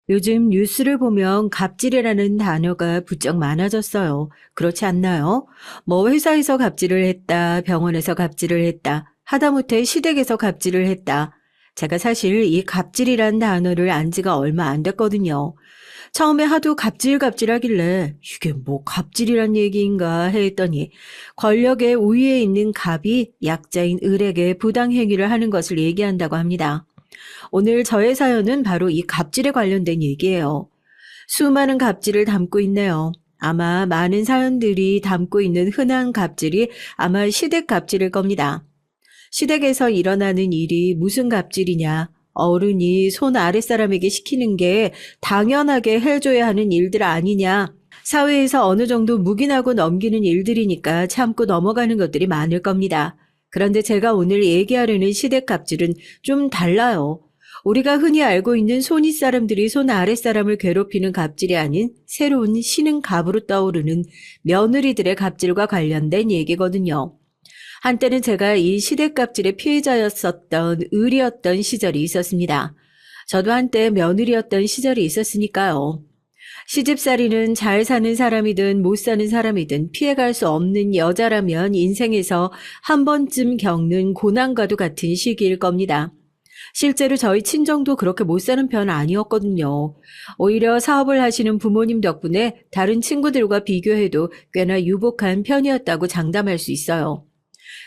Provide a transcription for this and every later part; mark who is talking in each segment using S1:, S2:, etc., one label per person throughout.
S1: 요즘 뉴스를 보면 갑질이라는 단어가 부쩍 많아졌어요. 그렇지 않나요? 뭐 회사에서 갑질을 했다, 병원에서 갑질을 했다, 하다못해 시댁에서 갑질을 했다. 제가 사실 이 갑질이란 단어를 안 지가 얼마 안 됐거든요. 처음에 하도 갑질갑질하길래 이게 뭐 갑질이란 얘기인가 했더니 권력의 우위에 있는 갑이 약자인 을에게 부당행위를 하는 것을 얘기한다고 합니다. 오늘 저의 사연은 바로 이 갑질에 관련된 얘기예요. 수많은 갑질을 담고 있네요. 아마 많은 사연들이 담고 있는 흔한 갑질이 아마 시댁 갑질일 겁니다. 시댁에서 일어나는 일이 무슨 갑질이냐? 어른이 손 아랫사람에게 시키는 게 당연하게 해줘야 하는 일들 아니냐? 사회에서 어느 정도 묵인하고 넘기는 일들이니까 참고 넘어가는 것들이 많을 겁니다. 그런데 제가 오늘 얘기하려는 시댁 갑질은 좀 달라요. 우리가 흔히 알고 있는 손윗 사람들이 손 아랫사람을 괴롭히는 갑질이 아닌 새로운 신흥 갑으로 떠오르는 며느리들의 갑질과 관련된 얘기거든요. 한때는 제가 이 시댁 갑질의 피해자였었던 을이었던 시절이 있었습니다. 저도 한때 며느리였던 시절이 있었으니까요. 시집살이는 잘 사는 사람이든 못 사는 사람이든 피해갈 수 없는 여자라면 인생에서 한 번쯤 겪는 고난과도 같은 시기일 겁니다. 실제로 저희 친정도 그렇게 못 사는 편 아니었거든요. 오히려 사업을 하시는 부모님 덕분에 다른 친구들과 비교해도 꽤나 유복한 편이었다고 장담할 수 있어요.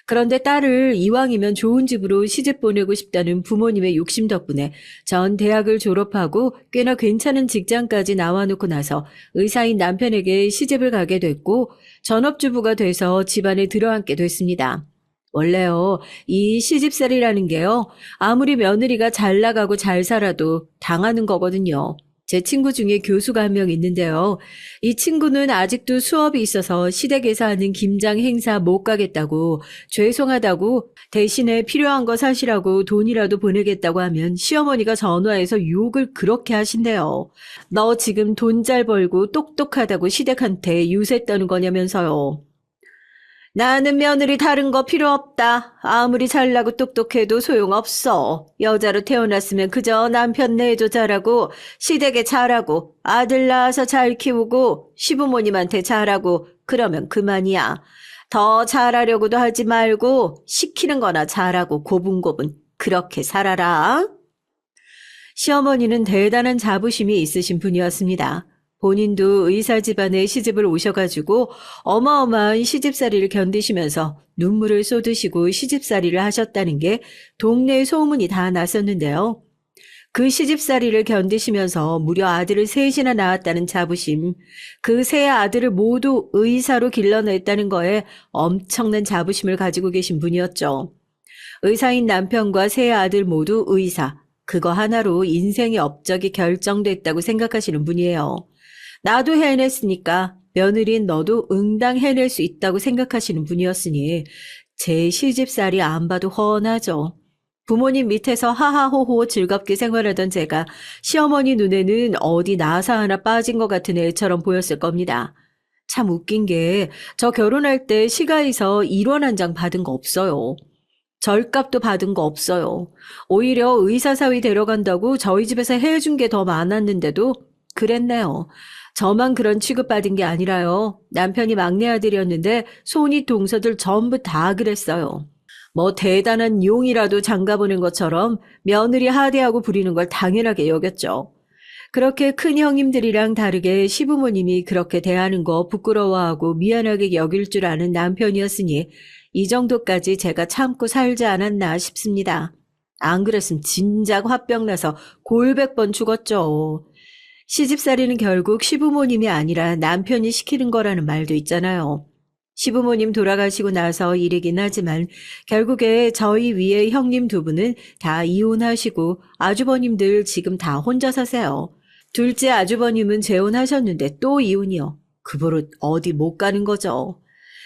S1: 그런데 딸을 이왕이면 좋은 집으로 시집 보내고 싶다는 부모님의 욕심 덕분에 전 대학을 졸업하고 꽤나 괜찮은 직장까지 나와놓고 나서 의사인 남편에게 시집을 가게 됐고 전업주부가 돼서 집안에 들어앉게 됐습니다. 원래요, 이 시집살이라는 게요, 아무리 며느리가 잘 나가고 잘 살아도 당하는 거거든요. 제 친구 중에 교수가 한 명 있는데요. 이 친구는 아직도 수업이 있어서 시댁에서 하는 김장 행사 못 가겠다고, 죄송하다고, 대신에 필요한 거 사시라고 돈이라도 보내겠다고 하면 시어머니가 전화해서 욕을 그렇게 하신대요. 너 지금 돈 잘 벌고 똑똑하다고 시댁한테 유세 떠는 거냐면서요. 나는 며느리 다른 거 필요 없다. 아무리 잘나고 똑똑해도 소용없어. 여자로 태어났으면 그저 남편 내조 잘하고 시댁에 잘하고 아들 낳아서 잘 키우고 시부모님한테 잘하고 그러면 그만이야. 더 잘하려고도 하지 말고 시키는 거나 잘하고 고분고분 그렇게 살아라. 시어머니는 대단한 자부심이 있으신 분이었습니다. 본인도 의사 집안에 시집을 오셔가지고 어마어마한 시집살이를 견디시면서 눈물을 쏟으시고 시집살이를 하셨다는 게 동네에 소문이 다 났었는데요. 그 시집살이를 견디시면서 무려 아들을 셋이나 낳았다는 자부심, 그 세 아들을 모두 의사로 길러냈다는 거에 엄청난 자부심을 가지고 계신 분이었죠. 의사인 남편과 세 아들 모두 의사, 그거 하나로 인생의 업적이 결정됐다고 생각하시는 분이에요. 나도 해냈으니까 며느리인 너도 응당 해낼 수 있다고 생각하시는 분이었으니 제 시집살이 안 봐도 훤하죠. 부모님 밑에서 하하호호 즐겁게 생활하던 제가 시어머니 눈에는 어디 나사 하나 빠진 것 같은 애처럼 보였을 겁니다. 참 웃긴 게 저 결혼할 때 시가에서 1원 한 장 받은 거 없어요. 절값도 받은 거 없어요. 오히려 의사사위 데려간다고 저희 집에서 해준 게 더 많았는데도 그랬네요. 저만 그런 취급받은 게 아니라요. 남편이 막내 아들이었는데 손윗 동서들 전부 다 그랬어요. 뭐 대단한 용이라도 장가보는 것처럼 며느리 하대하고 부리는 걸 당연하게 여겼죠. 그렇게 큰 형님들이랑 다르게 시부모님이 그렇게 대하는 거 부끄러워하고 미안하게 여길 줄 아는 남편이었으니 이 정도까지 제가 참고 살지 않았나 싶습니다. 안 그랬으면 진작 화병 나서 골백 번 죽었죠. 시집살이는 결국 시부모님이 아니라 남편이 시키는 거라는 말도 있잖아요. 시부모님 돌아가시고 나서 일이긴 하지만 결국에 저희 위에 형님 두 분은 다 이혼하시고 아주버님들 지금 다 혼자 사세요. 둘째 아주버님은 재혼하셨는데 또 이혼이요. 그 버릇 어디 못 가는 거죠.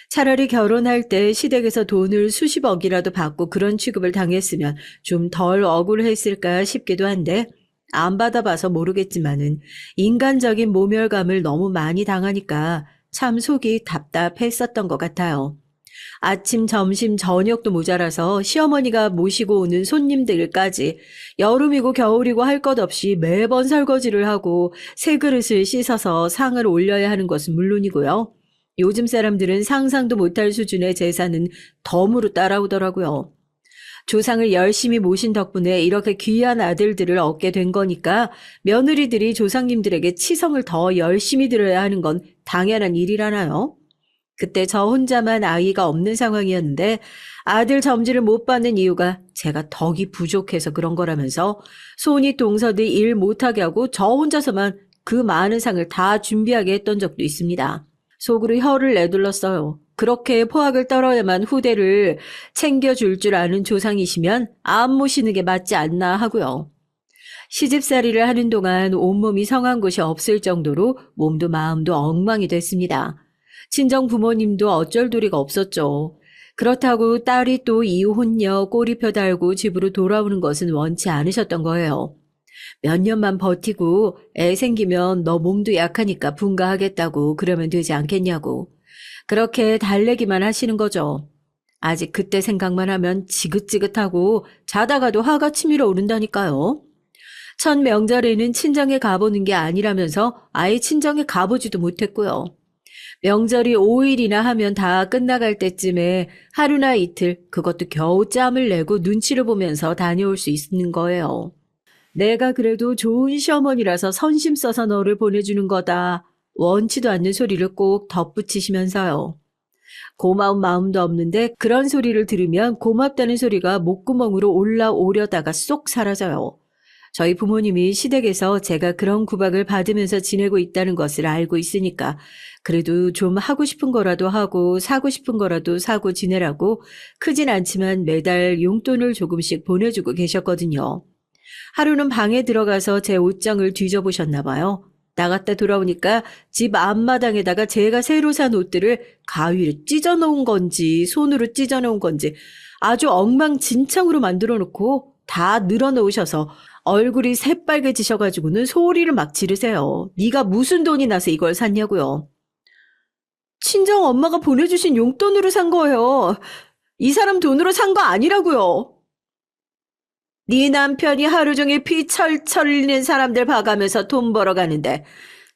S1: 차라리 결혼할 때 시댁에서 돈을 수십억이라도 받고 그런 취급을 당했으면 좀 덜 억울했을까 싶기도 한데 안 받아봐서 모르겠지만은 인간적인 모멸감을 너무 많이 당하니까 참 속이 답답했었던 것 같아요. 아침, 점심, 저녁도 모자라서 시어머니가 모시고 오는 손님들까지 여름이고 겨울이고 할 것 없이 매번 설거지를 하고 새 그릇을 씻어서 상을 올려야 하는 것은 물론이고요. 요즘 사람들은 상상도 못할 수준의 제사는 덤으로 따라오더라고요. 조상을 열심히 모신 덕분에 이렇게 귀한 아들들을 얻게 된 거니까 며느리들이 조상님들에게 치성을 더 열심히 드려야 하는 건 당연한 일이라나요? 그때 저 혼자만 아이가 없는 상황이었는데 아들 점지를 못 받는 이유가 제가 덕이 부족해서 그런 거라면서 손이 동서들 일 못하게 하고 저 혼자서만 그 많은 상을 다 준비하게 했던 적도 있습니다. 속으로 혀를 내둘렀어요. 그렇게 포악을 떨어야만 후대를 챙겨줄 줄 아는 조상이시면 안 모시는 게 맞지 않나 하고요. 시집살이를 하는 동안 온몸이 성한 곳이 없을 정도로 몸도 마음도 엉망이 됐습니다. 친정 부모님도 어쩔 도리가 없었죠. 그렇다고 딸이 또 이혼녀 꼬리표 달고 집으로 돌아오는 것은 원치 않으셨던 거예요. 몇 년만 버티고 애 생기면 너 몸도 약하니까 분가하겠다고 그러면 되지 않겠냐고. 그렇게 달래기만 하시는 거죠. 아직 그때 생각만 하면 지긋지긋하고 자다가도 화가 치밀어 오른다니까요. 첫 명절에는 친정에 가보는 게 아니라면서 아예 친정에 가보지도 못했고요. 명절이 5일이나 하면 다 끝나갈 때쯤에 하루나 이틀 그것도 겨우 짬을 내고 눈치를 보면서 다녀올 수 있는 거예요. 내가 그래도 좋은 시어머니라서 선심 써서 너를 보내주는 거다. 원치도 않는 소리를 꼭 덧붙이시면서요. 고마운 마음도 없는데 그런 소리를 들으면 고맙다는 소리가 목구멍으로 올라오려다가 쏙 사라져요. 저희 부모님이 시댁에서 제가 그런 구박을 받으면서 지내고 있다는 것을 알고 있으니까 그래도 좀 하고 싶은 거라도 하고 사고 싶은 거라도 사고 지내라고 크진 않지만 매달 용돈을 조금씩 보내주고 계셨거든요. 하루는 방에 들어가서 제 옷장을 뒤져보셨나 봐요. 나갔다 돌아오니까 집 앞마당에다가 제가 새로 산 옷들을 가위로 찢어놓은 건지 손으로 찢어놓은 건지 아주 엉망진창으로 만들어 놓고 다 늘어놓으셔서 얼굴이 새빨개지셔가지고는 소리를 막 지르세요. 네가 무슨 돈이 나서 이걸 샀냐고요. 친정 엄마가 보내주신 용돈으로 산 거예요. 이 사람 돈으로 산 거 아니라고요. 네 남편이 하루 종일 피 철철 흘리는 사람들 봐가면서 돈 벌어가는데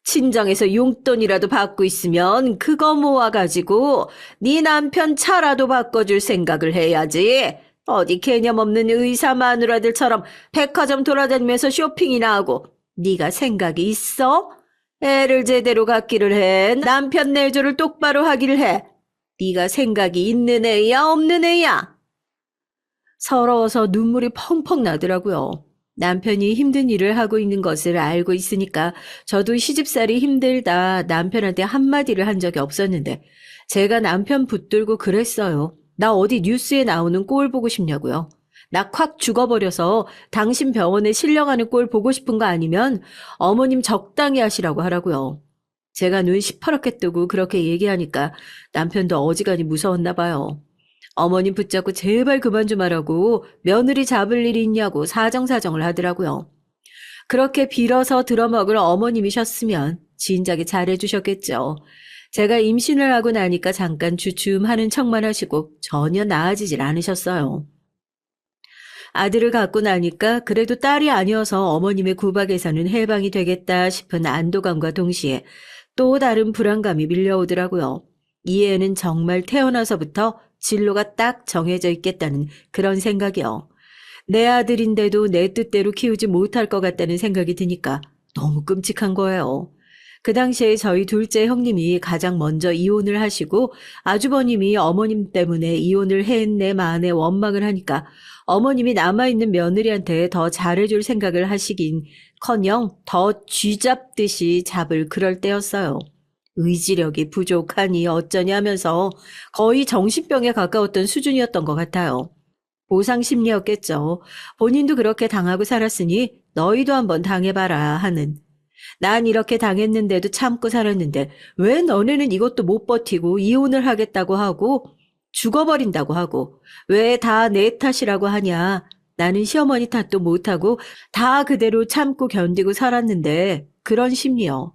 S1: 친정에서 용돈이라도 받고 있으면 그거 모아가지고 네 남편 차라도 바꿔줄 생각을 해야지. 어디 개념 없는 의사 마누라들처럼 백화점 돌아다니면서 쇼핑이나 하고 네가 생각이 있어? 애를 제대로 갖기를 해. 남편 내조를 똑바로 하기를 해. 네가 생각이 있는 애야 없는 애야? 서러워서 눈물이 펑펑 나더라고요. 남편이 힘든 일을 하고 있는 것을 알고 있으니까 저도 시집살이 힘들다 남편한테 한마디를 한 적이 없었는데 제가 남편 붙들고 그랬어요. 나 어디 뉴스에 나오는 꼴 보고 싶냐고요. 나 콱 죽어버려서 당신 병원에 실려가는 꼴 보고 싶은 거 아니면 어머님 적당히 하시라고 하라고요. 제가 눈 시퍼렇게 뜨고 그렇게 얘기하니까 남편도 어지간히 무서웠나 봐요. 어머님 붙잡고 제발 그만 좀 하라고 며느리 잡을 일이 있냐고 사정사정을 하더라고요. 그렇게 빌어서 들어먹을 어머님이셨으면 진작에 잘해주셨겠죠. 제가 임신을 하고 나니까 잠깐 주춤하는 척만 하시고 전혀 나아지질 않으셨어요. 아들을 갖고 나니까 그래도 딸이 아니어서 어머님의 구박에서는 해방이 되겠다 싶은 안도감과 동시에 또 다른 불안감이 밀려오더라고요. 이 애는 정말 태어나서부터 진로가 딱 정해져 있겠다는 그런 생각이요. 내 아들인데도 내 뜻대로 키우지 못할 것 같다는 생각이 드니까 너무 끔찍한 거예요. 그 당시에 저희 둘째 형님이 가장 먼저 이혼을 하시고 아주버님이 어머님 때문에 이혼을 했네 마네 원망을 하니까 어머님이 남아있는 며느리한테 더 잘해줄 생각을 하시긴커녕 더 쥐잡듯이 잡을 그럴 때였어요. 의지력이 부족하니 어쩌냐면서 거의 정신병에 가까웠던 수준이었던 것 같아요. 보상 심리였겠죠. 본인도 그렇게 당하고 살았으니 너희도 한번 당해봐라 하는. 난 이렇게 당했는데도 참고 살았는데 왜 너네는 이것도 못 버티고 이혼을 하겠다고 하고 죽어버린다고 하고 왜 다 내 탓이라고 하냐. 나는 시어머니 탓도 못하고 다 그대로 참고 견디고 살았는데 그런 심리요.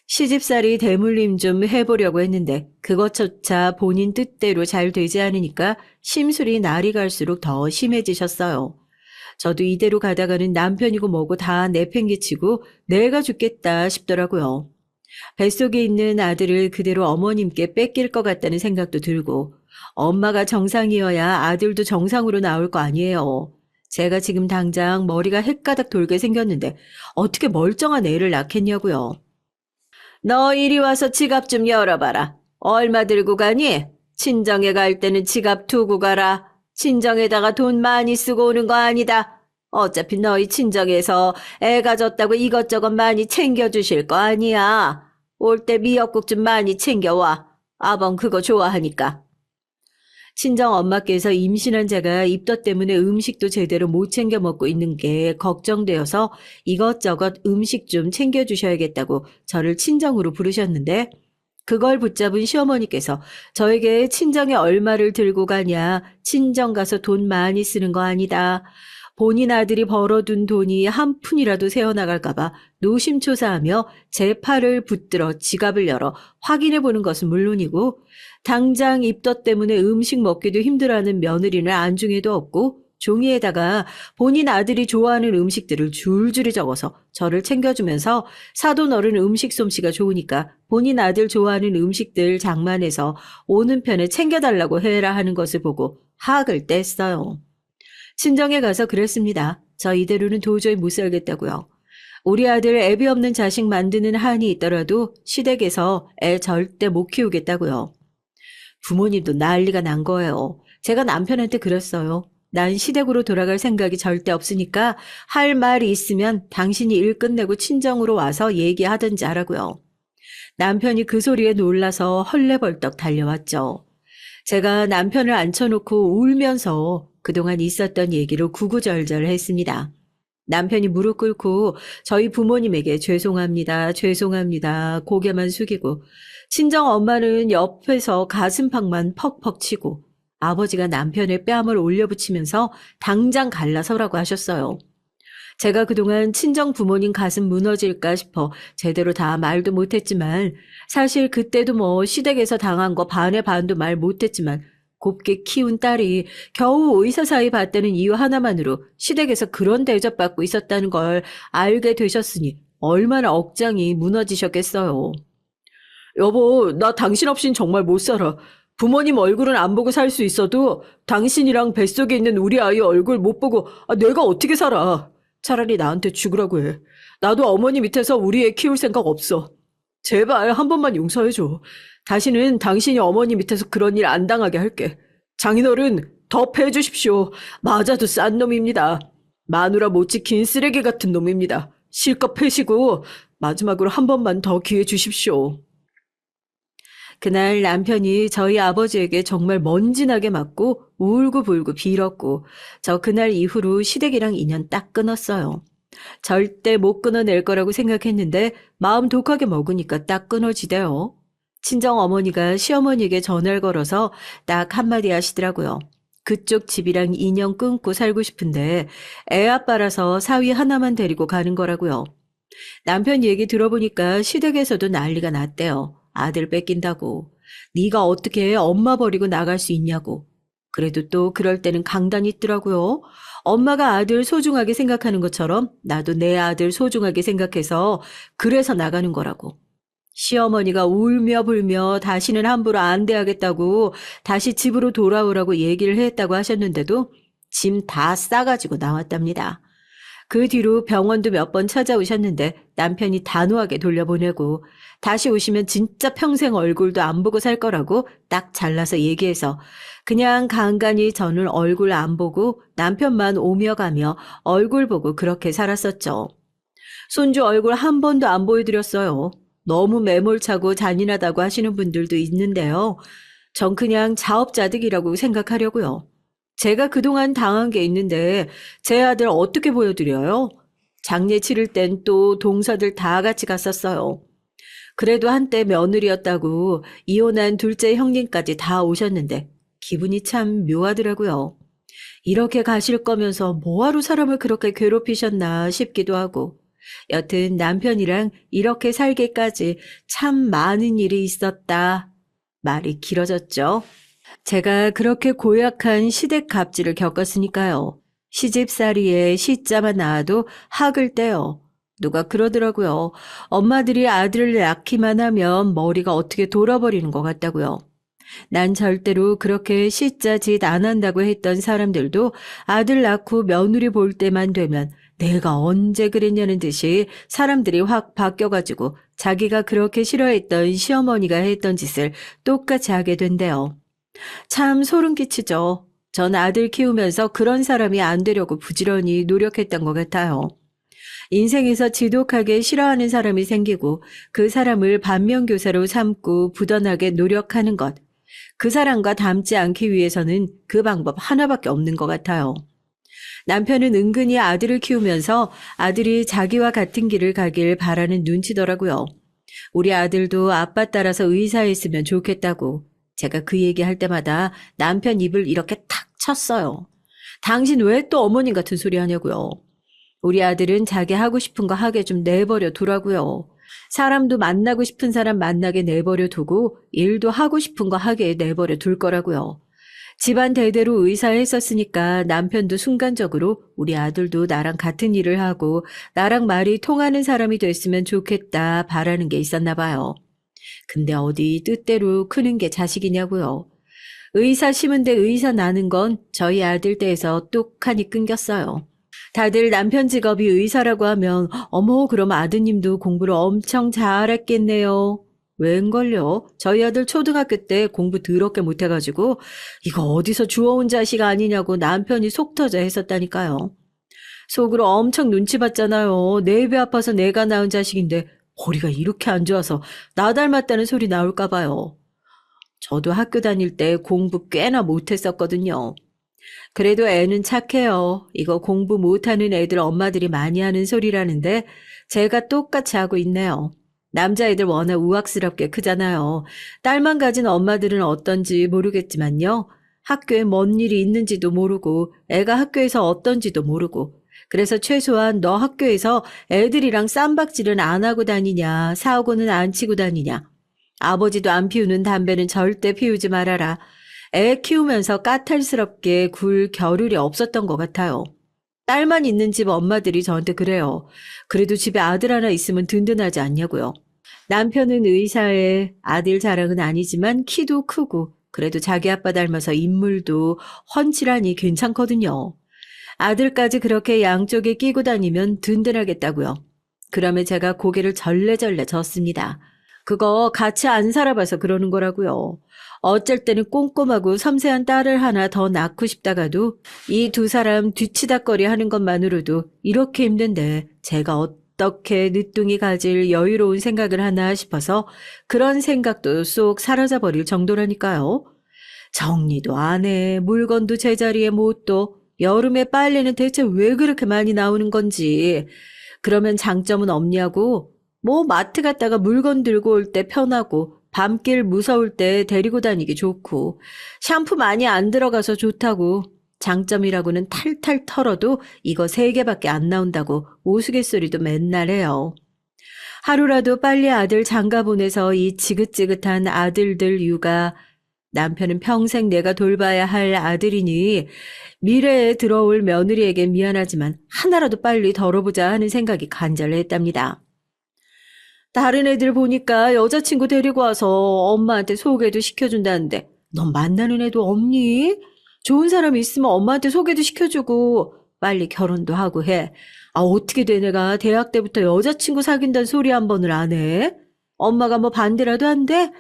S1: 시집살이 대물림 좀 해보려고 했는데 그것조차 본인 뜻대로 잘 되지 않으니까 심술이 날이 갈수록 더 심해지셨어요. 저도 이대로 가다가는 남편이고 뭐고 다 내팽개치고 내가 죽겠다 싶더라고요. 뱃속에 있는 아들을 그대로 어머님께 뺏길 것 같다는 생각도 들고 엄마가 정상이어야 아들도 정상으로 나올 거 아니에요. 제가 지금 당장 머리가 헷가닥 돌게 생겼는데 어떻게 멀쩡한 애를 낳겠냐고요. 너 이리 와서 지갑 좀 열어봐라. 얼마 들고 가니? 친정에 갈 때는 지갑 두고 가라. 친정에다가 돈 많이 쓰고 오는 거 아니다. 어차피 너희 친정에서 애가 졌다고 이것저것 많이 챙겨주실 거 아니야. 올 때 미역국 좀 많이 챙겨와. 아범 그거 좋아하니까. 친정 엄마께서 임신한 제가 입덧 때문에 음식도 제대로 못 챙겨 먹고 있는 게 걱정되어서 이것저것 음식 좀 챙겨주셔야겠다고 저를 친정으로 부르셨는데 그걸 붙잡은 시어머니께서 저에게 친정에 얼마를 들고 가냐, 친정 가서 돈 많이 쓰는 거 아니다. 본인 아들이 벌어둔 돈이 한 푼이라도 새어나갈까봐 노심초사하며 제 팔을 붙들어 지갑을 열어 확인해 보는 것은 물론이고 당장 입덧 때문에 음식 먹기도 힘들어하는 며느리는 안중에도 없고 종이에다가 본인 아들이 좋아하는 음식들을 줄줄이 적어서 저를 챙겨주면서 사돈 어른 음식 솜씨가 좋으니까 본인 아들 좋아하는 음식들 장만해서 오는 편에 챙겨달라고 해라 하는 것을 보고 학을 뗐어요. 친정에 가서 그랬습니다. 저 이대로는 도저히 못 살겠다고요. 우리 아들 애비 없는 자식 만드는 한이 있더라도 시댁에서 애 절대 못 키우겠다고요. 부모님도 난리가 난 거예요. 제가 남편한테 그랬어요. 난 시댁으로 돌아갈 생각이 절대 없으니까 할 말이 있으면 당신이 일 끝내고 친정으로 와서 얘기하든지 하라고요. 남편이 그 소리에 놀라서 헐레벌떡 달려왔죠. 제가 남편을 앉혀놓고 울면서 그동안 있었던 얘기로 구구절절 했습니다. 남편이 무릎 꿇고 저희 부모님에게 죄송합니다, 죄송합니다 고개만 숙이고 친정 엄마는 옆에서 가슴팍만 퍽퍽 치고 아버지가 남편의 뺨을 올려붙이면서 당장 갈라서라고 하셨어요. 제가 그동안 친정 부모님 가슴 무너질까 싶어 제대로 다 말도 못했지만 사실 그때도 뭐 시댁에서 당한 거 반의 반도 말 못했지만 곱게 키운 딸이 겨우 의사 사이 봤다는 이유 하나만으로 시댁에서 그런 대접받고 있었다는 걸 알게 되셨으니 얼마나 억장이 무너지셨겠어요. 여보, 나 당신 없인 정말 못 살아. 부모님 얼굴은 안 보고 살 수 있어도 당신이랑 뱃속에 있는 우리 아이 얼굴 못 보고 내가 어떻게 살아. 차라리 나한테 죽으라고 해. 나도 어머니 밑에서 우리 애 키울 생각 없어. 제발 한 번만 용서해줘. 다시는 당신이 어머니 밑에서 그런 일 안 당하게 할게. 장인어른 더 패주십시오. 맞아도 싼 놈입니다. 마누라 못 지킨 쓰레기 같은 놈입니다. 실컷 패시고 마지막으로 한 번만 더 기회 주십시오. 그날 남편이 저희 아버지에게 정말 먼지나게 맞고 울고불고 빌었고 저 그날 이후로 시댁이랑 인연 딱 끊었어요. 절대 못 끊어낼 거라고 생각했는데 마음 독하게 먹으니까 딱 끊어지대요. 친정 어머니가 시어머니에게 전화를 걸어서 딱 한마디 하시더라고요. 그쪽 집이랑 인연 끊고 살고 싶은데 애 아빠라서 사위 하나만 데리고 가는 거라고요. 남편 얘기 들어보니까 시댁에서도 난리가 났대요. 아들 뺏긴다고. 네가 어떻게 엄마 버리고 나갈 수 있냐고. 그래도 또 그럴 때는 강단이 있더라고요. 엄마가 아들 소중하게 생각하는 것처럼 나도 내 아들 소중하게 생각해서 그래서 나가는 거라고. 시어머니가 울며 불며 다시는 함부로 안 대하겠다고 다시 집으로 돌아오라고 얘기를 했다고 하셨는데도 짐 다 싸가지고 나왔답니다. 그 뒤로 병원도 몇 번 찾아오셨는데 남편이 단호하게 돌려보내고 다시 오시면 진짜 평생 얼굴도 안 보고 살 거라고 딱 잘라서 얘기해서 그냥 간간히 저는 얼굴 안 보고 남편만 오며 가며 얼굴 보고 그렇게 살았었죠. 손주 얼굴 한 번도 안 보여드렸어요. 너무 매몰차고 잔인하다고 하시는 분들도 있는데요. 전 그냥 자업자득이라고 생각하려고요. 제가 그동안 당한 게 있는데 제 아들 어떻게 보여드려요? 장례 치를 땐 또 동서들 다 같이 갔었어요. 그래도 한때 며느리였다고 이혼한 둘째 형님까지 다 오셨는데 기분이 참 묘하더라고요. 이렇게 가실 거면서 뭐하러 사람을 그렇게 괴롭히셨나 싶기도 하고 여튼 남편이랑 이렇게 살기까지 참 많은 일이 있었다. 말이 길어졌죠. 제가 그렇게 고약한 시댁 갑질을 겪었으니까요. 시집살이에 시자만 나와도 학을 떼요. 누가 그러더라고요. 엄마들이 아들을 낳기만 하면 머리가 어떻게 돌아버리는 것 같다고요. 난 절대로 그렇게 시자 짓 안 한다고 했던 사람들도 아들 낳고 며느리 볼 때만 되면 내가 언제 그랬냐는 듯이 사람들이 확 바뀌어가지고 자기가 그렇게 싫어했던 시어머니가 했던 짓을 똑같이 하게 된대요. 참 소름 끼치죠. 전 아들 키우면서 그런 사람이 안 되려고 부지런히 노력했던 것 같아요. 인생에서 지독하게 싫어하는 사람이 생기고 그 사람을 반면교사로 삼고 부단하게 노력하는 것. 그 사람과 닮지 않기 위해서는 그 방법 하나밖에 없는 것 같아요. 남편은 은근히 아들을 키우면서 아들이 자기와 같은 길을 가길 바라는 눈치더라고요. 우리 아들도 아빠 따라서 의사했으면 좋겠다고. 제가 그 얘기할 때마다 남편 입을 이렇게 탁 쳤어요. 당신 왜 또 어머님 같은 소리 하냐고요. 우리 아들은 자기 하고 싶은 거 하게 좀 내버려 두라고요. 사람도 만나고 싶은 사람 만나게 내버려 두고 일도 하고 싶은 거 하게 내버려 둘 거라고요. 집안 대대로 의사했었으니까 남편도 순간적으로 우리 아들도 나랑 같은 일을 하고 나랑 말이 통하는 사람이 됐으면 좋겠다 바라는 게 있었나 봐요. 근데 어디 뜻대로 크는 게 자식이냐고요. 의사 심은데 의사 나는 건 저희 아들 때에서 똑하니 끊겼어요. 다들 남편 직업이 의사라고 하면 어머 그럼 아드님도 공부를 엄청 잘했겠네요. 웬걸요? 저희 아들 초등학교 때 공부 더럽게 못해가지고 이거 어디서 주워온 자식 아니냐고 남편이 속 터져 했었다니까요. 속으로 엄청 눈치 봤잖아요. 내 배 아파서 내가 낳은 자식인데 머리가 이렇게 안 좋아서 나 닮았다는 소리 나올까 봐요. 저도 학교 다닐 때 공부 꽤나 못했었거든요. 그래도 애는 착해요. 이거 공부 못하는 애들 엄마들이 많이 하는 소리라는데 제가 똑같이 하고 있네요. 남자애들 워낙 우악스럽게 크잖아요. 딸만 가진 엄마들은 어떤지 모르겠지만요. 학교에 뭔 일이 있는지도 모르고 애가 학교에서 어떤지도 모르고 그래서 최소한 너 학교에서 애들이랑 쌈박질은 안 하고 다니냐, 사고는 안 치고 다니냐. 아버지도 안 피우는 담배는 절대 피우지 말아라. 애 키우면서 까탈스럽게 굴 겨를이 없었던 것 같아요. 딸만 있는 집 엄마들이 저한테 그래요. 그래도 집에 아들 하나 있으면 든든하지 않냐고요. 남편은 의사에 아들 자랑은 아니지만 키도 크고 그래도 자기 아빠 닮아서 인물도 훤칠하니 괜찮거든요. 아들까지 그렇게 양쪽에 끼고 다니면 든든하겠다고요. 그러면 제가 고개를 절레절레 졌습니다. 그거 같이 안 살아봐서 그러는 거라고요. 어쩔 때는 꼼꼼하고 섬세한 딸을 하나 더 낳고 싶다가도 이 두 사람 뒤치다꺼리 하는 것만으로도 이렇게 힘든데 제가 어떻게 늦둥이 가질 여유로운 생각을 하나 싶어서 그런 생각도 쏙 사라져버릴 정도라니까요. 정리도 안 해, 물건도 제자리에 못 둬, 여름에 빨래는 대체 왜 그렇게 많이 나오는 건지. 그러면 장점은 없냐고? 뭐 마트 갔다가 물건 들고 올 때 편하고 밤길 무서울 때 데리고 다니기 좋고 샴푸 많이 안 들어가서 좋다고 장점이라고는 탈탈 털어도 이거 3개밖에 안 나온다고 우스갯소리도 맨날 해요. 하루라도 빨리 아들 장가 보내서 이 지긋지긋한 아들들 육아 남편은 평생 내가 돌봐야 할 아들이니 미래에 들어올 며느리에게 미안하지만 하나라도 빨리 덜어보자 하는 생각이 간절했답니다. 다른 애들 보니까 여자친구 데리고 와서 엄마한테 소개도 시켜준다는데 넌 만나는 애도 없니? 좋은 사람 있으면 엄마한테 소개도 시켜주고 빨리 결혼도 하고 해. 아 어떻게 돼 내가 대학 때부터 여자친구 사귄다는 소리 한 번을 안 해? 엄마가 뭐 반대라도 한대?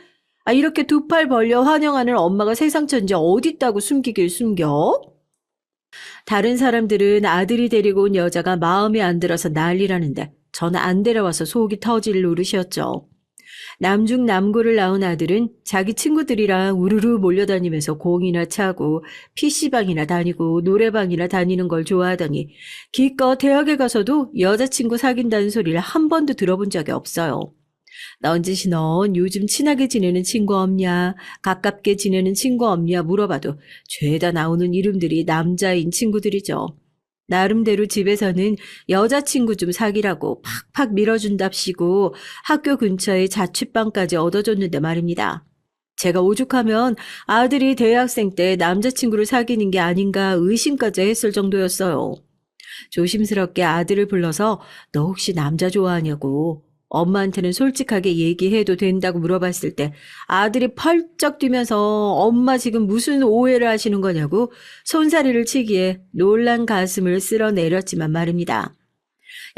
S1: 아 이렇게 두 팔 벌려 환영하는 엄마가 세상 천지 어딨다고 숨기길 숨겨? 다른 사람들은 아들이 데리고 온 여자가 마음에 안 들어서 난리라는데 저는 안 데려와서 속이 터질 노릇이었죠. 남중남고를 낳은 아들은 자기 친구들이랑 우르르 몰려다니면서 공이나 차고 PC방이나 다니고 노래방이나 다니는 걸 좋아하더니 기껏 대학에 가서도 여자친구 사귄다는 소리를 한 번도 들어본 적이 없어요. 넌지시 넌 요즘 친하게 지내는 친구 없냐, 가깝게 지내는 친구 없냐 물어봐도 죄다 나오는 이름들이 남자인 친구들이죠. 나름대로 집에서는 여자친구 좀 사귀라고 팍팍 밀어준답시고 학교 근처에 자취방까지 얻어줬는데 말입니다. 제가 오죽하면 아들이 대학생 때 남자친구를 사귀는 게 아닌가 의심까지 했을 정도였어요. 조심스럽게 아들을 불러서 너 혹시 남자 좋아하냐고 엄마한테는 솔직하게 얘기해도 된다고 물어봤을 때 아들이 펄쩍 뛰면서 엄마 지금 무슨 오해를 하시는 거냐고 손사래를 치기에 놀란 가슴을 쓸어내렸지만 말입니다.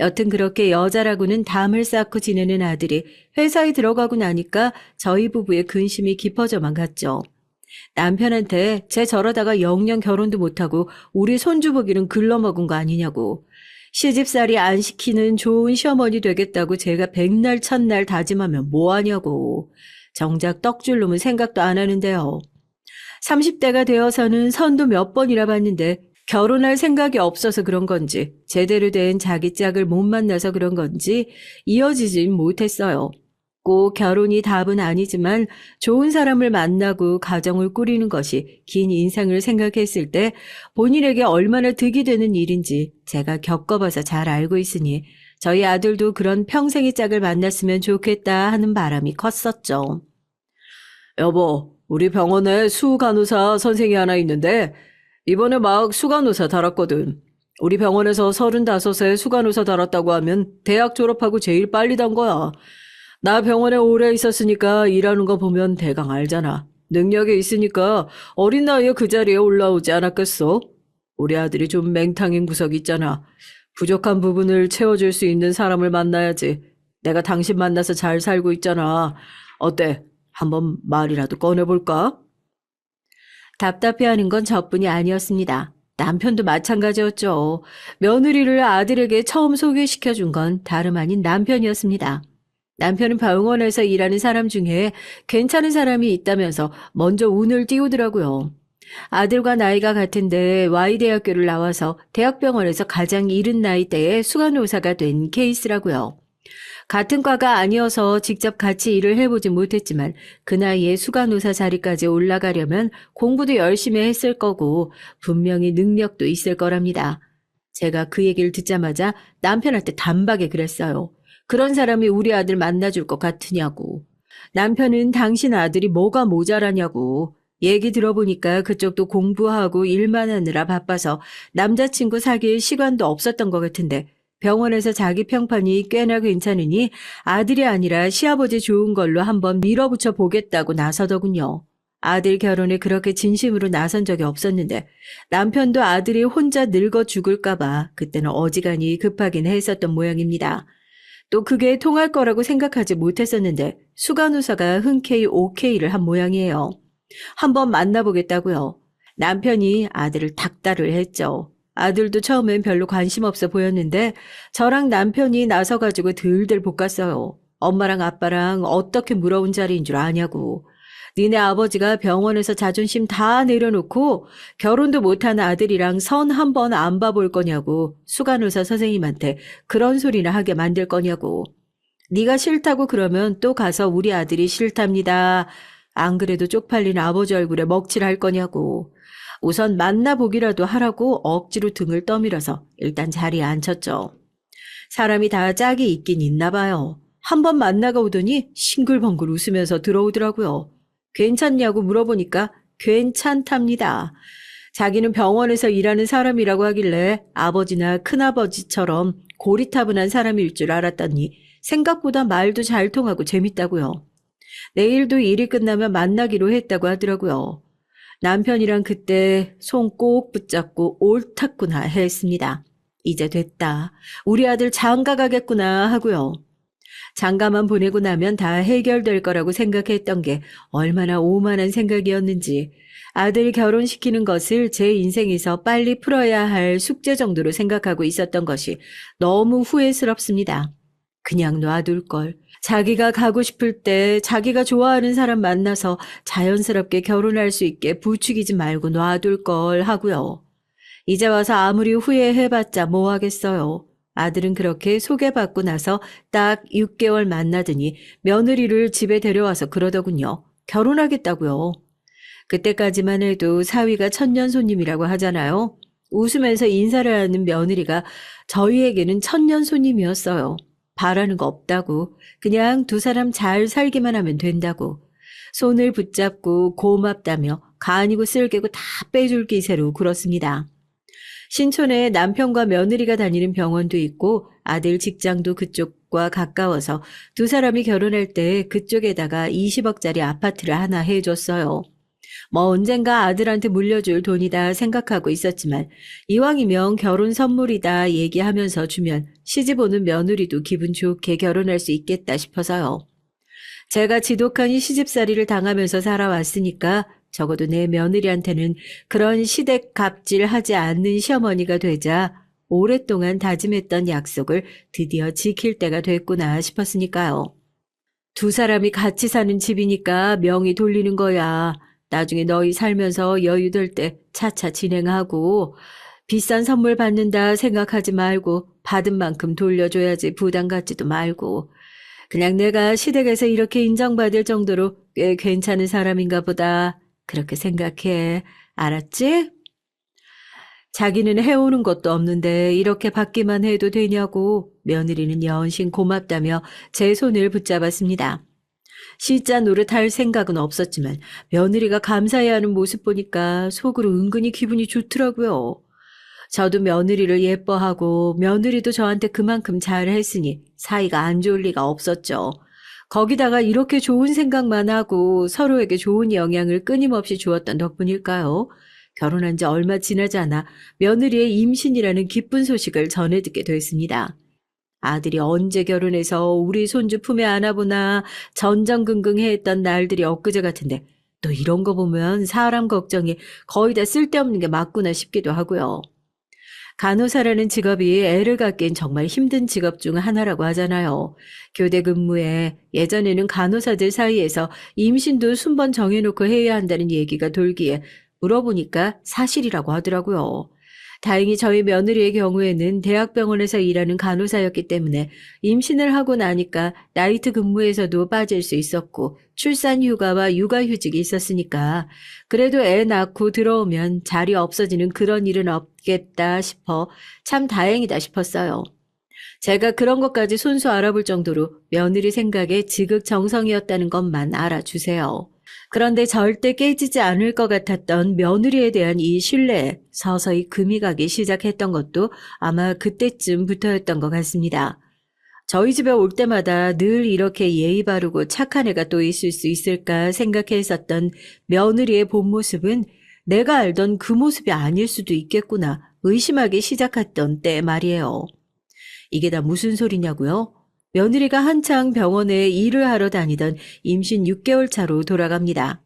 S1: 여튼 그렇게 여자라고는 담을 쌓고 지내는 아들이 회사에 들어가고 나니까 저희 부부의 근심이 깊어져만 갔죠. 남편한테 쟤 저러다가 영영 결혼도 못하고 우리 손주 보기는 글러먹은 거 아니냐고. 시집살이 안 시키는 좋은 시어머니 되겠다고 제가 백날 천날 다짐하면 뭐하냐고. 정작 떡줄 놈은 생각도 안 하는데요. 30대가 되어서는 선도 몇 번이나 봤는데 결혼할 생각이 없어서 그런 건지 제대로 된 자기 짝을 못 만나서 그런 건지 이어지진 못했어요. 꼭 결혼이 답은 아니지만 좋은 사람을 만나고 가정을 꾸리는 것이 긴 인생을 생각했을 때 본인에게 얼마나 득이 되는 일인지 제가 겪어봐서 잘 알고 있으니 저희 아들도 그런 평생의 짝을 만났으면 좋겠다 하는 바람이 컸었죠. 여보, 우리 병원에 수간호사 선생이 하나 있는데 이번에 막 수간호사 달았거든. 우리 병원에서 35에 수간호사 달았다고 하면 대학 졸업하고 제일 빨리 단 거야. 나 병원에 오래 있었으니까 일하는 거 보면 대강 알잖아. 능력이 있으니까 어린 나이에 그 자리에 올라오지 않았겠어? 우리 아들이 좀 맹탕인 구석이 있잖아. 부족한 부분을 채워줄 수 있는 사람을 만나야지. 내가 당신 만나서 잘 살고 있잖아. 어때? 한번 말이라도 꺼내볼까? 답답해하는 건 저뿐이 아니었습니다. 남편도 마찬가지였죠. 며느리를 아들에게 처음 소개시켜준 건 다름 아닌 남편이었습니다. 남편은 병원에서 일하는 사람 중에 괜찮은 사람이 있다면서 먼저 운을 띄우더라고요. 아들과 나이가 같은데 Y대학교를 나와서 대학병원에서 가장 이른 나이대에 수간호사가 된 케이스라고요. 같은 과가 아니어서 직접 같이 일을 해보지 못했지만 그 나이에 수간호사 자리까지 올라가려면 공부도 열심히 했을 거고 분명히 능력도 있을 거랍니다. 제가 그 얘기를 듣자마자 남편한테 단박에 그랬어요. 그런 사람이 우리 아들 만나줄 것 같으냐고. 남편은 당신 아들이 뭐가 모자라냐고. 얘기 들어보니까 그쪽도 공부하고 일만 하느라 바빠서 남자친구 사귈 시간도 없었던 것 같은데 병원에서 자기 평판이 꽤나 괜찮으니 아들이 아니라 시아버지 좋은 걸로 한번 밀어붙여 보겠다고 나서더군요. 아들 결혼에 그렇게 진심으로 나선 적이 없었는데 남편도 아들이 혼자 늙어 죽을까봐 그때는 어지간히 급하긴 했었던 모양입니다. 또 그게 통할 거라고 생각하지 못했었는데 수간호사가 흔쾌히 오케이를 한 모양이에요. 한번 만나보겠다고요. 남편이 아들을 닥달을 했죠. 아들도 처음엔 별로 관심 없어 보였는데 저랑 남편이 나서가지고 들들 볶았어요. 엄마랑 아빠랑 어떻게 물어온 자리인 줄 아냐고. 니네 아버지가 병원에서 자존심 다 내려놓고 결혼도 못한 아들이랑 선 한 번 안 봐볼 거냐고 수간호사 선생님한테 그런 소리나 하게 만들 거냐고. 네가 싫다고 그러면 또 가서 우리 아들이 싫답니다. 안 그래도 쪽팔린 아버지 얼굴에 먹칠할 거냐고. 우선 만나보기라도 하라고 억지로 등을 떠밀어서 일단 자리에 앉혔죠. 사람이 다 짝이 있긴 있나 봐요. 한 번 만나가 오더니 싱글벙글 웃으면서 들어오더라고요. 괜찮냐고 물어보니까 괜찮답니다. 자기는 병원에서 일하는 사람이라고 하길래 아버지나 큰아버지처럼 고리타분한 사람일 줄 알았더니 생각보다 말도 잘 통하고 재밌다고요. 내일도 일이 끝나면 만나기로 했다고 하더라고요. 남편이랑 그때 손 꼭 붙잡고 옳았구나 했습니다. 이제 됐다. 우리 아들 장가 가겠구나 하고요. 장가만 보내고 나면 다 해결될 거라고 생각했던 게 얼마나 오만한 생각이었는지 아들 결혼시키는 것을 제 인생에서 빨리 풀어야 할 숙제 정도로 생각하고 있었던 것이 너무 후회스럽습니다. 그냥 놔둘 걸. 자기가 가고 싶을 때 자기가 좋아하는 사람 만나서 자연스럽게 결혼할 수 있게 부추기지 말고 놔둘 걸 하고요. 이제 와서 아무리 후회해봤자 뭐 하겠어요. 아들은 그렇게 소개받고 나서 딱 6개월 만나더니 며느리를 집에 데려와서 그러더군요. 결혼하겠다고요. 그때까지만 해도 사위가 천년 손님이라고 하잖아요. 웃으면서 인사를 하는 며느리가 저희에게는 천년 손님이었어요. 바라는 거 없다고. 그냥 두 사람 잘 살기만 하면 된다고. 손을 붙잡고 고맙다며 간이고 쓸개고 다 빼줄 기세로 굴었습니다. 신촌에 남편과 며느리가 다니는 병원도 있고 아들 직장도 그쪽과 가까워서 두 사람이 결혼할 때 그쪽에다가 20억짜리 아파트를 하나 해줬어요. 뭐 언젠가 아들한테 물려줄 돈이다 생각하고 있었지만 이왕이면 결혼 선물이다 얘기하면서 주면 시집 오는 며느리도 기분 좋게 결혼할 수 있겠다 싶어서요. 제가 지독한 이 시집살이를 당하면서 살아왔으니까 적어도 내 며느리한테는 그런 시댁 갑질하지 않는 시어머니가 되자 오랫동안 다짐했던 약속을 드디어 지킬 때가 됐구나 싶었으니까요. 두 사람이 같이 사는 집이니까 명의 돌리는 거야. 나중에 너희 살면서 여유될 때 차차 진행하고 비싼 선물 받는다 생각하지 말고 받은 만큼 돌려줘야지 부담 갖지도 말고 그냥 내가 시댁에서 이렇게 인정받을 정도로 꽤 괜찮은 사람인가 보다. 그렇게 생각해. 알았지? 자기는 해오는 것도 없는데 이렇게 받기만 해도 되냐고 며느리는 연신 고맙다며 제 손을 붙잡았습니다. 시자 노릇할 생각은 없었지만 며느리가 감사해하는 모습 보니까 속으로 은근히 기분이 좋더라고요. 저도 며느리를 예뻐하고 며느리도 저한테 그만큼 잘했으니 사이가 안 좋을 리가 없었죠. 거기다가 이렇게 좋은 생각만 하고 서로에게 좋은 영향을 끊임없이 주었던 덕분일까요? 결혼한 지 얼마 지나지 않아 며느리의 임신이라는 기쁜 소식을 전해 듣게 됐습니다. 아들이 언제 결혼해서 우리 손주 품에 안아보나 전전긍긍해했던 날들이 엊그제 같은데 또 이런 거 보면 사람 걱정이 거의 다 쓸데없는 게 맞구나 싶기도 하고요. 간호사라는 직업이 애를 갖기엔 정말 힘든 직업 중 하나라고 하잖아요. 교대 근무에 예전에는 간호사들 사이에서 임신도 순번 정해놓고 해야 한다는 얘기가 돌기에 물어보니까 사실이라고 하더라고요. 다행히 저희 며느리의 경우에는 대학병원에서 일하는 간호사였기 때문에 임신을 하고 나니까 나이트 근무에서도 빠질 수 있었고 출산 휴가와 육아휴직이 있었으니까 그래도 애 낳고 들어오면 자리 없어지는 그런 일은 없겠다 싶어 참 다행이다 싶었어요. 제가 그런 것까지 손수 알아볼 정도로 며느리 생각에 지극정성이었다는 것만 알아주세요. 그런데 절대 깨지지 않을 것 같았던 며느리에 대한 이 신뢰에 서서히 금이 가기 시작했던 것도 아마 그때쯤부터였던 것 같습니다. 저희 집에 올 때마다 늘 이렇게 예의 바르고 착한 애가 또 있을 수 있을까 생각했었던 며느리의 본 모습은 내가 알던 그 모습이 아닐 수도 있겠구나 의심하기 시작했던 때 말이에요. 이게 다 무슨 소리냐고요? 며느리가 한창 병원에 일을 하러 다니던 임신 6개월 차로 돌아갑니다.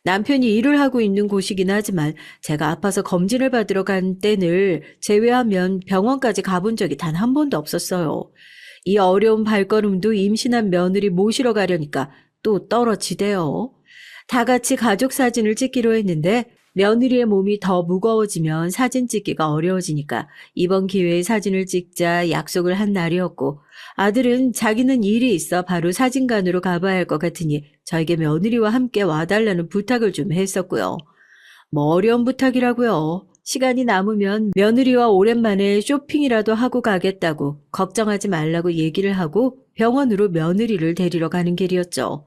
S1: 남편이 일을 하고 있는 곳이긴 하지만 제가 아파서 검진을 받으러 간 때를 제외하면 병원까지 가본 적이 단 한 번도 없었어요. 이 어려운 발걸음도 임신한 며느리 모시러 가려니까 또 떨어지대요. 다 같이 가족 사진을 찍기로 했는데 며느리의 몸이 더 무거워지면 사진 찍기가 어려워지니까 이번 기회에 사진을 찍자 약속을 한 날이었고 아들은 자기는 일이 있어 바로 사진관으로 가봐야 할 것 같으니 저에게 며느리와 함께 와달라는 부탁을 좀 했었고요. 뭐 어려운 부탁이라고요. 시간이 남으면 며느리와 오랜만에 쇼핑이라도 하고 가겠다고 걱정하지 말라고 얘기를 하고 병원으로 며느리를 데리러 가는 길이었죠.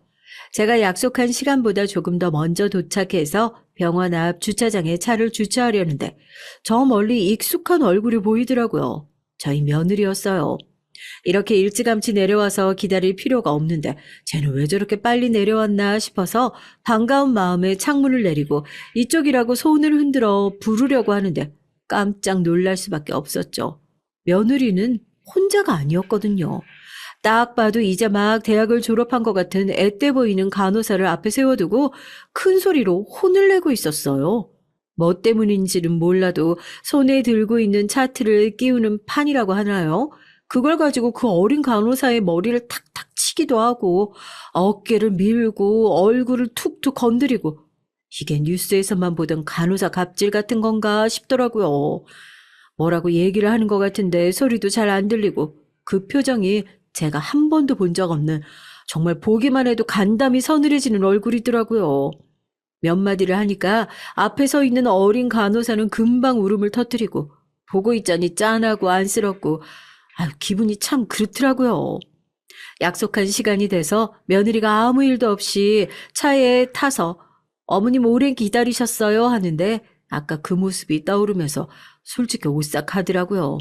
S1: 제가 약속한 시간보다 조금 더 먼저 도착해서 병원 앞 주차장에 차를 주차하려는데 저 멀리 익숙한 얼굴이 보이더라고요. 저희 며느리였어요. 이렇게 일찌감치 내려와서 기다릴 필요가 없는데 쟤는 왜 저렇게 빨리 내려왔나 싶어서 반가운 마음에 창문을 내리고 이쪽이라고 손을 흔들어 부르려고 하는데 깜짝 놀랄 수밖에 없었죠. 며느리는 혼자가 아니었거든요. 딱 봐도 이제 막 대학을 졸업한 것 같은 앳돼 보이는 간호사를 앞에 세워두고 큰 소리로 혼을 내고 있었어요. 뭐 때문인지는 몰라도 손에 들고 있는 차트를 끼우는 판이라고 하나요? 그걸 가지고 그 어린 간호사의 머리를 탁탁 치기도 하고 어깨를 밀고 얼굴을 툭툭 건드리고 이게 뉴스에서만 보던 간호사 갑질 같은 건가 싶더라고요. 뭐라고 얘기를 하는 것 같은데 소리도 잘 안 들리고 그 표정이 제가 한 번도 본 적 없는 정말 보기만 해도 간담이 서늘해지는 얼굴이더라고요. 몇 마디를 하니까 앞에 서 있는 어린 간호사는 금방 울음을 터뜨리고 보고 있자니 짠하고 안쓰럽고 기분이 참 그렇더라고요. 약속한 시간이 돼서 며느리가 아무 일도 없이 차에 타서 어머님 오래 기다리셨어요 하는데 아까 그 모습이 떠오르면서 솔직히 오싹하더라고요.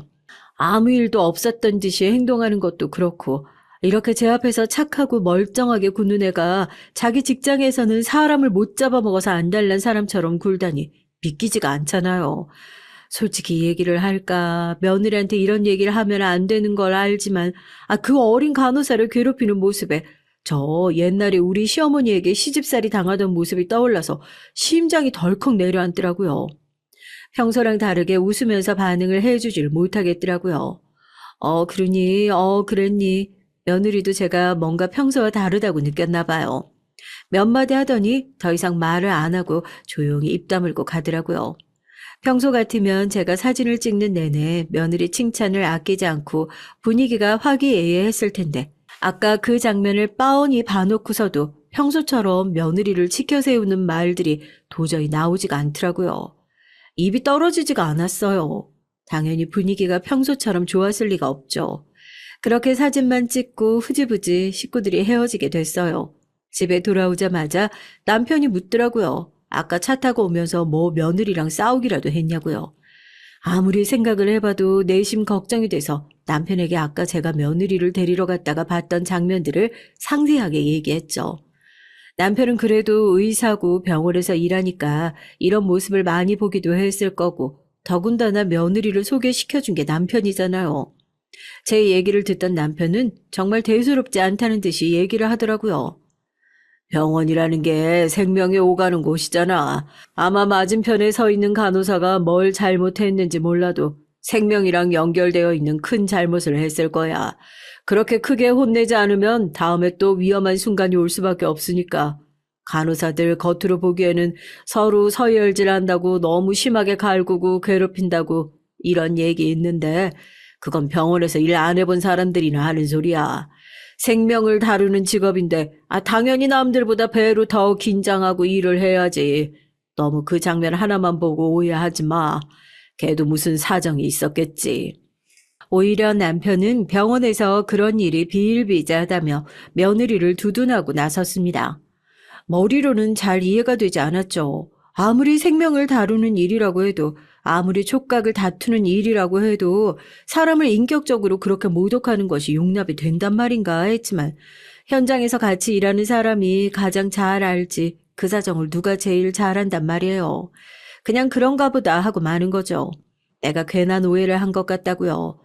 S1: 아무 일도 없었던 듯이 행동하는 것도 그렇고 이렇게 제 앞에서 착하고 멀쩡하게 굽는 애가 자기 직장에서는 사람을 못 잡아먹어서 안달난 사람처럼 굴다니 믿기지가 않잖아요. 솔직히 얘기를 할까, 며느리한테 이런 얘기를 하면 안 되는 걸 알지만 그 어린 간호사를 괴롭히는 모습에 저 옛날에 우리 시어머니에게 시집살이 당하던 모습이 떠올라서 심장이 덜컥 내려앉더라고요. 평소랑 다르게 웃으면서 반응을 해주질 못하겠더라고요. 그랬니. 며느리도 제가 뭔가 평소와 다르다고 느꼈나 봐요. 몇 마디 하더니 더 이상 말을 안 하고 조용히 입 다물고 가더라고요. 평소 같으면 제가 사진을 찍는 내내 며느리 칭찬을 아끼지 않고 분위기가 화기애애했을 텐데 아까 그 장면을 빤히 봐놓고서도 평소처럼 며느리를 치켜 세우는 말들이 도저히 나오지가 않더라고요. 입이 떨어지지가 않았어요. 당연히 분위기가 평소처럼 좋았을 리가 없죠. 그렇게 사진만 찍고 흐지부지 식구들이 헤어지게 됐어요. 집에 돌아오자마자 남편이 묻더라고요. 아까 차 타고 오면서 뭐 며느리랑 싸우기라도 했냐고요. 아무리 생각을 해봐도 내심 걱정이 돼서 남편에게 아까 제가 며느리를 데리러 갔다가 봤던 장면들을 상세하게 얘기했죠. 남편은 그래도 의사고 병원에서 일하니까 이런 모습을 많이 보기도 했을 거고 더군다나 며느리를 소개시켜준 게 남편이잖아요. 제 얘기를 듣던 남편은 정말 대수롭지 않다는 듯이 얘기를 하더라고요. 병원이라는 게 생명이 오가는 곳이잖아. 아마 맞은편에 서 있는 간호사가 뭘 잘못했는지 몰라도 생명이랑 연결되어 있는 큰 잘못을 했을 거야. 그렇게 크게 혼내지 않으면 다음에 또 위험한 순간이 올 수밖에 없으니까. 간호사들 겉으로 보기에는 서로 서열질한다고 너무 심하게 갈구고 괴롭힌다고 이런 얘기 있는데 그건 병원에서 일 안 해본 사람들이나 하는 소리야. 생명을 다루는 직업인데 당연히 남들보다 배로 더 긴장하고 일을 해야지. 너무 그 장면 하나만 보고 오해하지 마. 걔도 무슨 사정이 있었겠지. 오히려 남편은 병원에서 그런 일이 비일비재하다며 며느리를 두둔하고 나섰습니다. 머리로는 잘 이해가 되지 않았죠. 아무리 생명을 다루는 일이라고 해도 아무리 촉각을 다투는 일이라고 해도 사람을 인격적으로 그렇게 모독하는 것이 용납이 된단 말인가 했지만 현장에서 같이 일하는 사람이 가장 잘 알지 그 사정을 누가 제일 잘한단 말이에요. 그냥 그런가 보다 하고 마는 거죠. 내가 괜한 오해를 한 것 같다고요.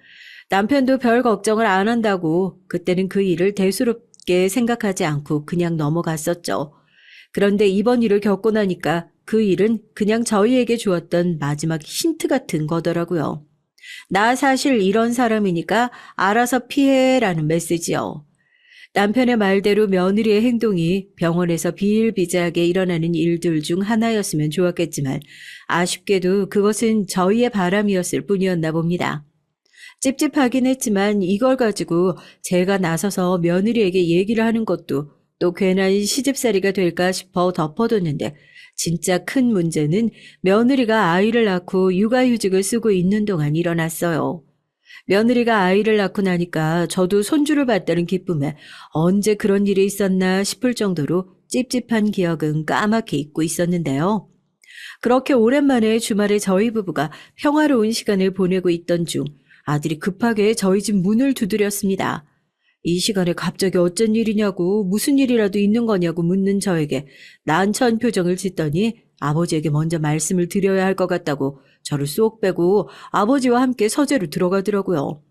S1: 남편도 별 걱정을 안 한다고 그때는 그 일을 대수롭게 생각하지 않고 그냥 넘어갔었죠. 그런데 이번 일을 겪고 나니까 그 일은 그냥 저희에게 주었던 마지막 힌트 같은 거더라고요. 나 사실 이런 사람이니까 알아서 피해라는 메시지요. 남편의 말대로 며느리의 행동이 병원에서 비일비재하게 일어나는 일들 중 하나였으면 좋았겠지만 아쉽게도 그것은 저희의 바람이었을 뿐이었나 봅니다. 찝찝하긴 했지만 이걸 가지고 제가 나서서 며느리에게 얘기를 하는 것도 또 괜한 시집살이가 될까 싶어 덮어뒀는데 진짜 큰 문제는 며느리가 아이를 낳고 육아휴직을 쓰고 있는 동안 일어났어요. 며느리가 아이를 낳고 나니까 저도 손주를 봤다는 기쁨에 언제 그런 일이 있었나 싶을 정도로 찝찝한 기억은 까맣게 잊고 있었는데요. 그렇게 오랜만에 주말에 저희 부부가 평화로운 시간을 보내고 있던 중 아들이 급하게 저희 집 문을 두드렸습니다. 이 시간에 갑자기 어쩐 일이냐고 무슨 일이라도 있는 거냐고 묻는 저에게 난처한 표정을 짓더니 아버지에게 먼저 말씀을 드려야 할 것 같다고 저를 쏙 빼고 아버지와 함께 서재로 들어가더라고요.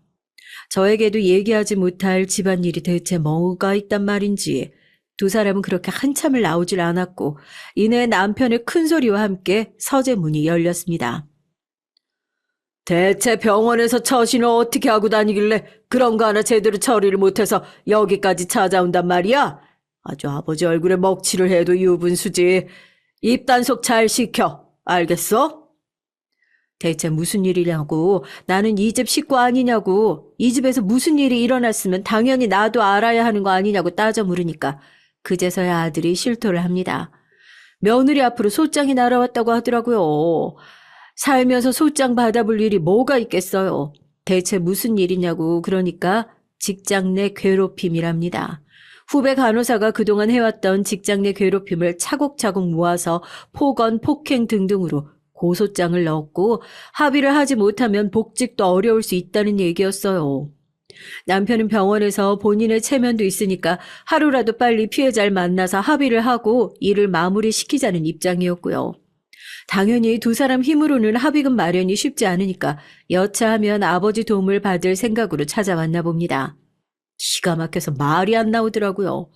S1: 저에게도 얘기하지 못할 집안일이 대체 뭐가 있단 말인지 두 사람은 그렇게 한참을 나오질 않았고 이내 남편의 큰 소리와 함께 서재 문이 열렸습니다. 대체 병원에서 처신을 어떻게 하고 다니길래 그런 거 하나 제대로 처리를 못해서 여기까지 찾아온단 말이야? 아주 아버지 얼굴에 먹칠을 해도 유분수지. 입단속 잘 시켜. 알겠어? 대체 무슨 일이냐고. 나는 이 집 식구 아니냐고. 이 집에서 무슨 일이 일어났으면 당연히 나도 알아야 하는 거 아니냐고 따져 물으니까 그제서야 아들이 실토를 합니다. 며느리 앞으로 소장이 날아왔다고 하더라고요. 살면서 소장 받아볼 일이 뭐가 있겠어요. 대체 무슨 일이냐고 그러니까 직장 내 괴롭힘이랍니다. 후배 간호사가 그동안 해왔던 직장 내 괴롭힘을 차곡차곡 모아서 폭언, 폭행 등등으로 고소장을 넣었고 합의를 하지 못하면 복직도 어려울 수 있다는 얘기였어요. 남편은 병원에서 본인의 체면도 있으니까 하루라도 빨리 피해자를 만나서 합의를 하고 일을 마무리시키자는 입장이었고요. 당연히 두 사람 힘으로는 합의금 마련이 쉽지 않으니까 여차하면 아버지 도움을 받을 생각으로 찾아왔나 봅니다. 기가 막혀서 말이 안 나오더라고요.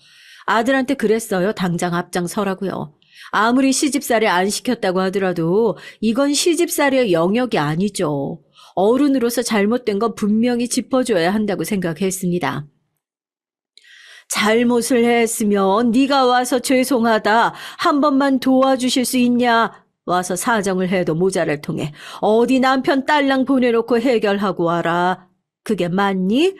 S1: 아들한테 그랬어요. 당장 앞장서라고요. 아무리 시집살이 안 시켰다고 하더라도 이건 시집살이의 영역이 아니죠. 어른으로서 잘못된 건 분명히 짚어줘야 한다고 생각했습니다. 잘못을 했으면 네가 와서 죄송하다. 한 번만 도와주실 수 있냐? 와서 사정을 해도 모자랄 통해 어디 남편 딸랑 보내놓고 해결하고 와라. 그게 맞니?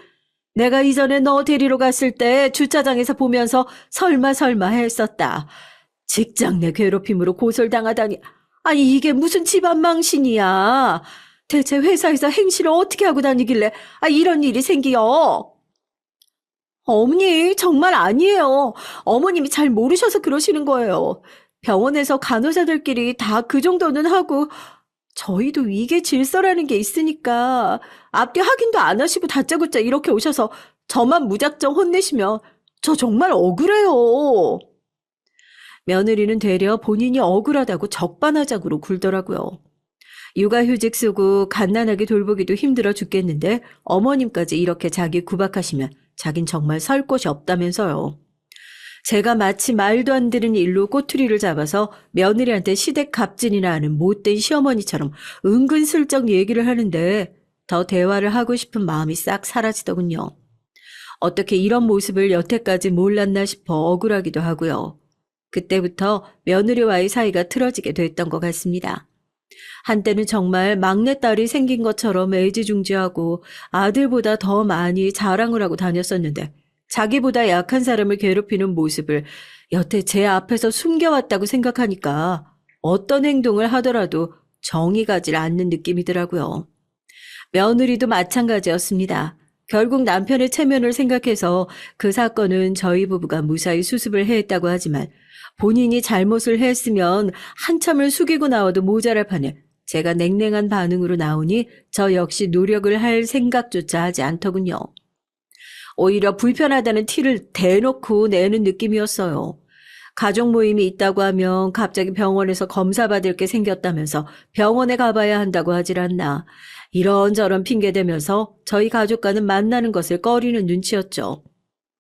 S1: 내가 이전에 너 데리러 갔을 때 주차장에서 보면서 설마 했었다. 직장 내 괴롭힘으로 고소당하다니. 아니 이게 무슨 집안 망신이야. 대체 회사에서 행실을 어떻게 하고 다니길래 이런 일이 생기요. 어머니 정말 아니에요. 어머님이 잘 모르셔서 그러시는 거예요. 병원에서 간호사들끼리 다 그 정도는 하고 저희도 이게 질서라는 게 있으니까 앞뒤 확인도 안 하시고 다짜고짜 이렇게 오셔서 저만 무작정 혼내시면 저 정말 억울해요. 며느리는 되려 본인이 억울하다고 적반하장으로 굴더라고요. 육아휴직 쓰고 갓난아기 돌보기도 힘들어 죽겠는데 어머님까지 이렇게 자기 구박하시면 자긴 정말 설 곳이 없다면서요. 제가 마치 말도 안 되는 일로 꼬투리를 잡아서 며느리한테 시댁 갑진이나 하는 못된 시어머니처럼 은근슬쩍 얘기를 하는데 더 대화를 하고 싶은 마음이 싹 사라지더군요. 어떻게 이런 모습을 여태까지 몰랐나 싶어 억울하기도 하고요. 그때부터 며느리와의 사이가 틀어지게 됐던 것 같습니다. 한때는 정말 막내딸이 생긴 것처럼 애지중지하고 아들보다 더 많이 자랑을 하고 다녔었는데 자기보다 약한 사람을 괴롭히는 모습을 여태 제 앞에서 숨겨왔다고 생각하니까 어떤 행동을 하더라도 정이 가질 않는 느낌이더라고요. 며느리도 마찬가지였습니다. 결국 남편의 체면을 생각해서 그 사건은 저희 부부가 무사히 수습을 했다고 하지만 본인이 잘못을 했으면 한참을 숙이고 나와도 모자랄 판에 제가 냉랭한 반응으로 나오니 저 역시 노력을 할 생각조차 하지 않더군요. 오히려 불편하다는 티를 대놓고 내는 느낌이었어요. 가족 모임이 있다고 하면 갑자기 병원에서 검사받을 게 생겼다면서 병원에 가봐야 한다고 하질 않나. 이런저런 핑계대면서 저희 가족과는 만나는 것을 꺼리는 눈치였죠.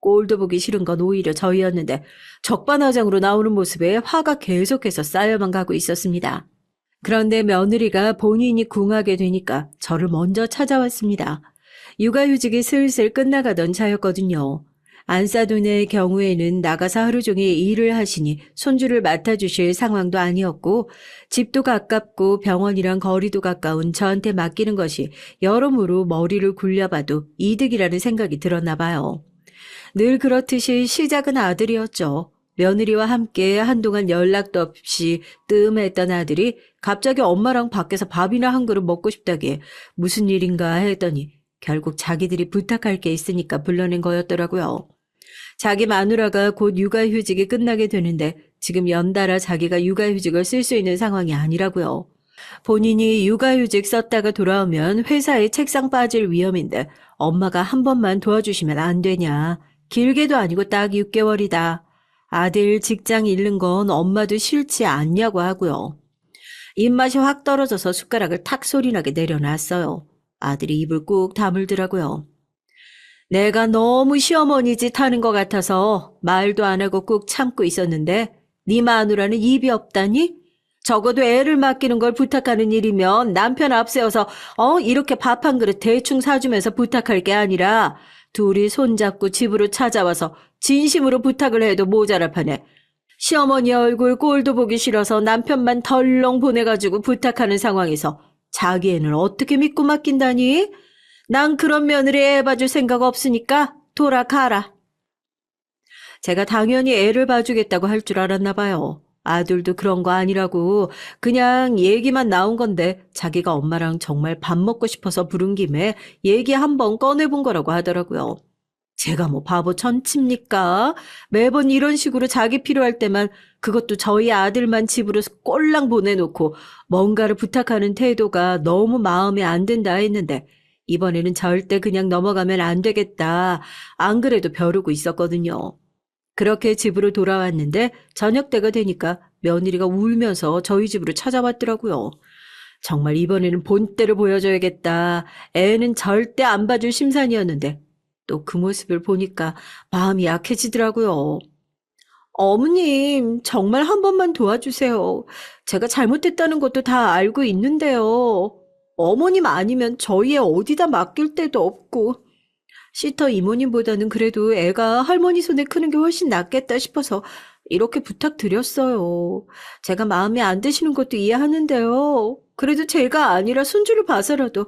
S1: 꼴도 보기 싫은 건 오히려 저희였는데 적반하장으로 나오는 모습에 화가 계속해서 쌓여만 가고 있었습니다. 그런데 며느리가 본인이 궁하게 되니까 저를 먼저 찾아왔습니다. 육아휴직이 슬슬 끝나가던 차였거든요. 안사돈의 경우에는 나가서 하루 종일 일을 하시니 손주를 맡아주실 상황도 아니었고 집도 가깝고 병원이랑 거리도 가까운 저한테 맡기는 것이 여러모로 머리를 굴려봐도 이득이라는 생각이 들었나 봐요. 늘 그렇듯이 시작은 아들이었죠. 며느리와 함께 한동안 연락도 없이 뜸했던 아들이 갑자기 엄마랑 밖에서 밥이나 한 그릇 먹고 싶다기에 무슨 일인가 했더니 결국 자기들이 부탁할 게 있으니까 불러낸 거였더라고요. 자기 마누라가 곧 육아휴직이 끝나게 되는데 지금 연달아 자기가 육아휴직을 쓸 수 있는 상황이 아니라고요. 본인이 육아휴직 썼다가 돌아오면 회사에 책상 빠질 위험인데 엄마가 한 번만 도와주시면 안 되냐. 길게도 아니고 딱 6개월이다. 아들 직장 잃는 건 엄마도 싫지 않냐고 하고요. 입맛이 확 떨어져서 숟가락을 탁 소리나게 내려놨어요. 아들이 입을 꾹 다물더라고요. 내가 너무 시어머니 짓 하는 것 같아서 말도 안 하고 꾹 참고 있었는데 네 마누라는 입이 없다니? 적어도 애를 맡기는 걸 부탁하는 일이면 남편 앞세워서 이렇게 밥 한 그릇 대충 사주면서 부탁할 게 아니라 둘이 손잡고 집으로 찾아와서 진심으로 부탁을 해도 모자랄 판에 시어머니 얼굴 꼴도 보기 싫어서 남편만 덜렁 보내가지고 부탁하는 상황에서 자기 애는 어떻게 믿고 맡긴다니? 난 그런 며느리 애 봐줄 생각 없으니까 돌아가라. 제가 당연히 애를 봐주겠다고 할 줄 알았나 봐요. 아들도 그런 거 아니라고. 그냥 얘기만 나온 건데 자기가 엄마랑 정말 밥 먹고 싶어서 부른 김에 얘기 한번 꺼내본 거라고 하더라고요. 제가 뭐 바보 천치입니까? 매번 이런 식으로 자기 필요할 때만 그것도 저희 아들만 집으로 꼴랑 보내놓고 뭔가를 부탁하는 태도가 너무 마음에 안 든다 했는데 이번에는 절대 그냥 넘어가면 안 되겠다. 안 그래도 벼르고 있었거든요. 그렇게 집으로 돌아왔는데 저녁 때가 되니까 며느리가 울면서 저희 집으로 찾아왔더라고요. 정말 이번에는 본때를 보여줘야겠다. 애는 절대 안 봐줄 심산이었는데 또 그 모습을 보니까 마음이 약해지더라고요. 어머님, 정말 한 번만 도와주세요. 제가 잘못했다는 것도 다 알고 있는데요. 어머님 아니면 저희 애 어디다 맡길 데도 없고, 시터 이모님보다는 그래도 애가 할머니 손에 크는 게 훨씬 낫겠다 싶어서 이렇게 부탁드렸어요. 제가 마음에 안 드시는 것도 이해하는데요. 그래도 제가 아니라 손주를 봐서라도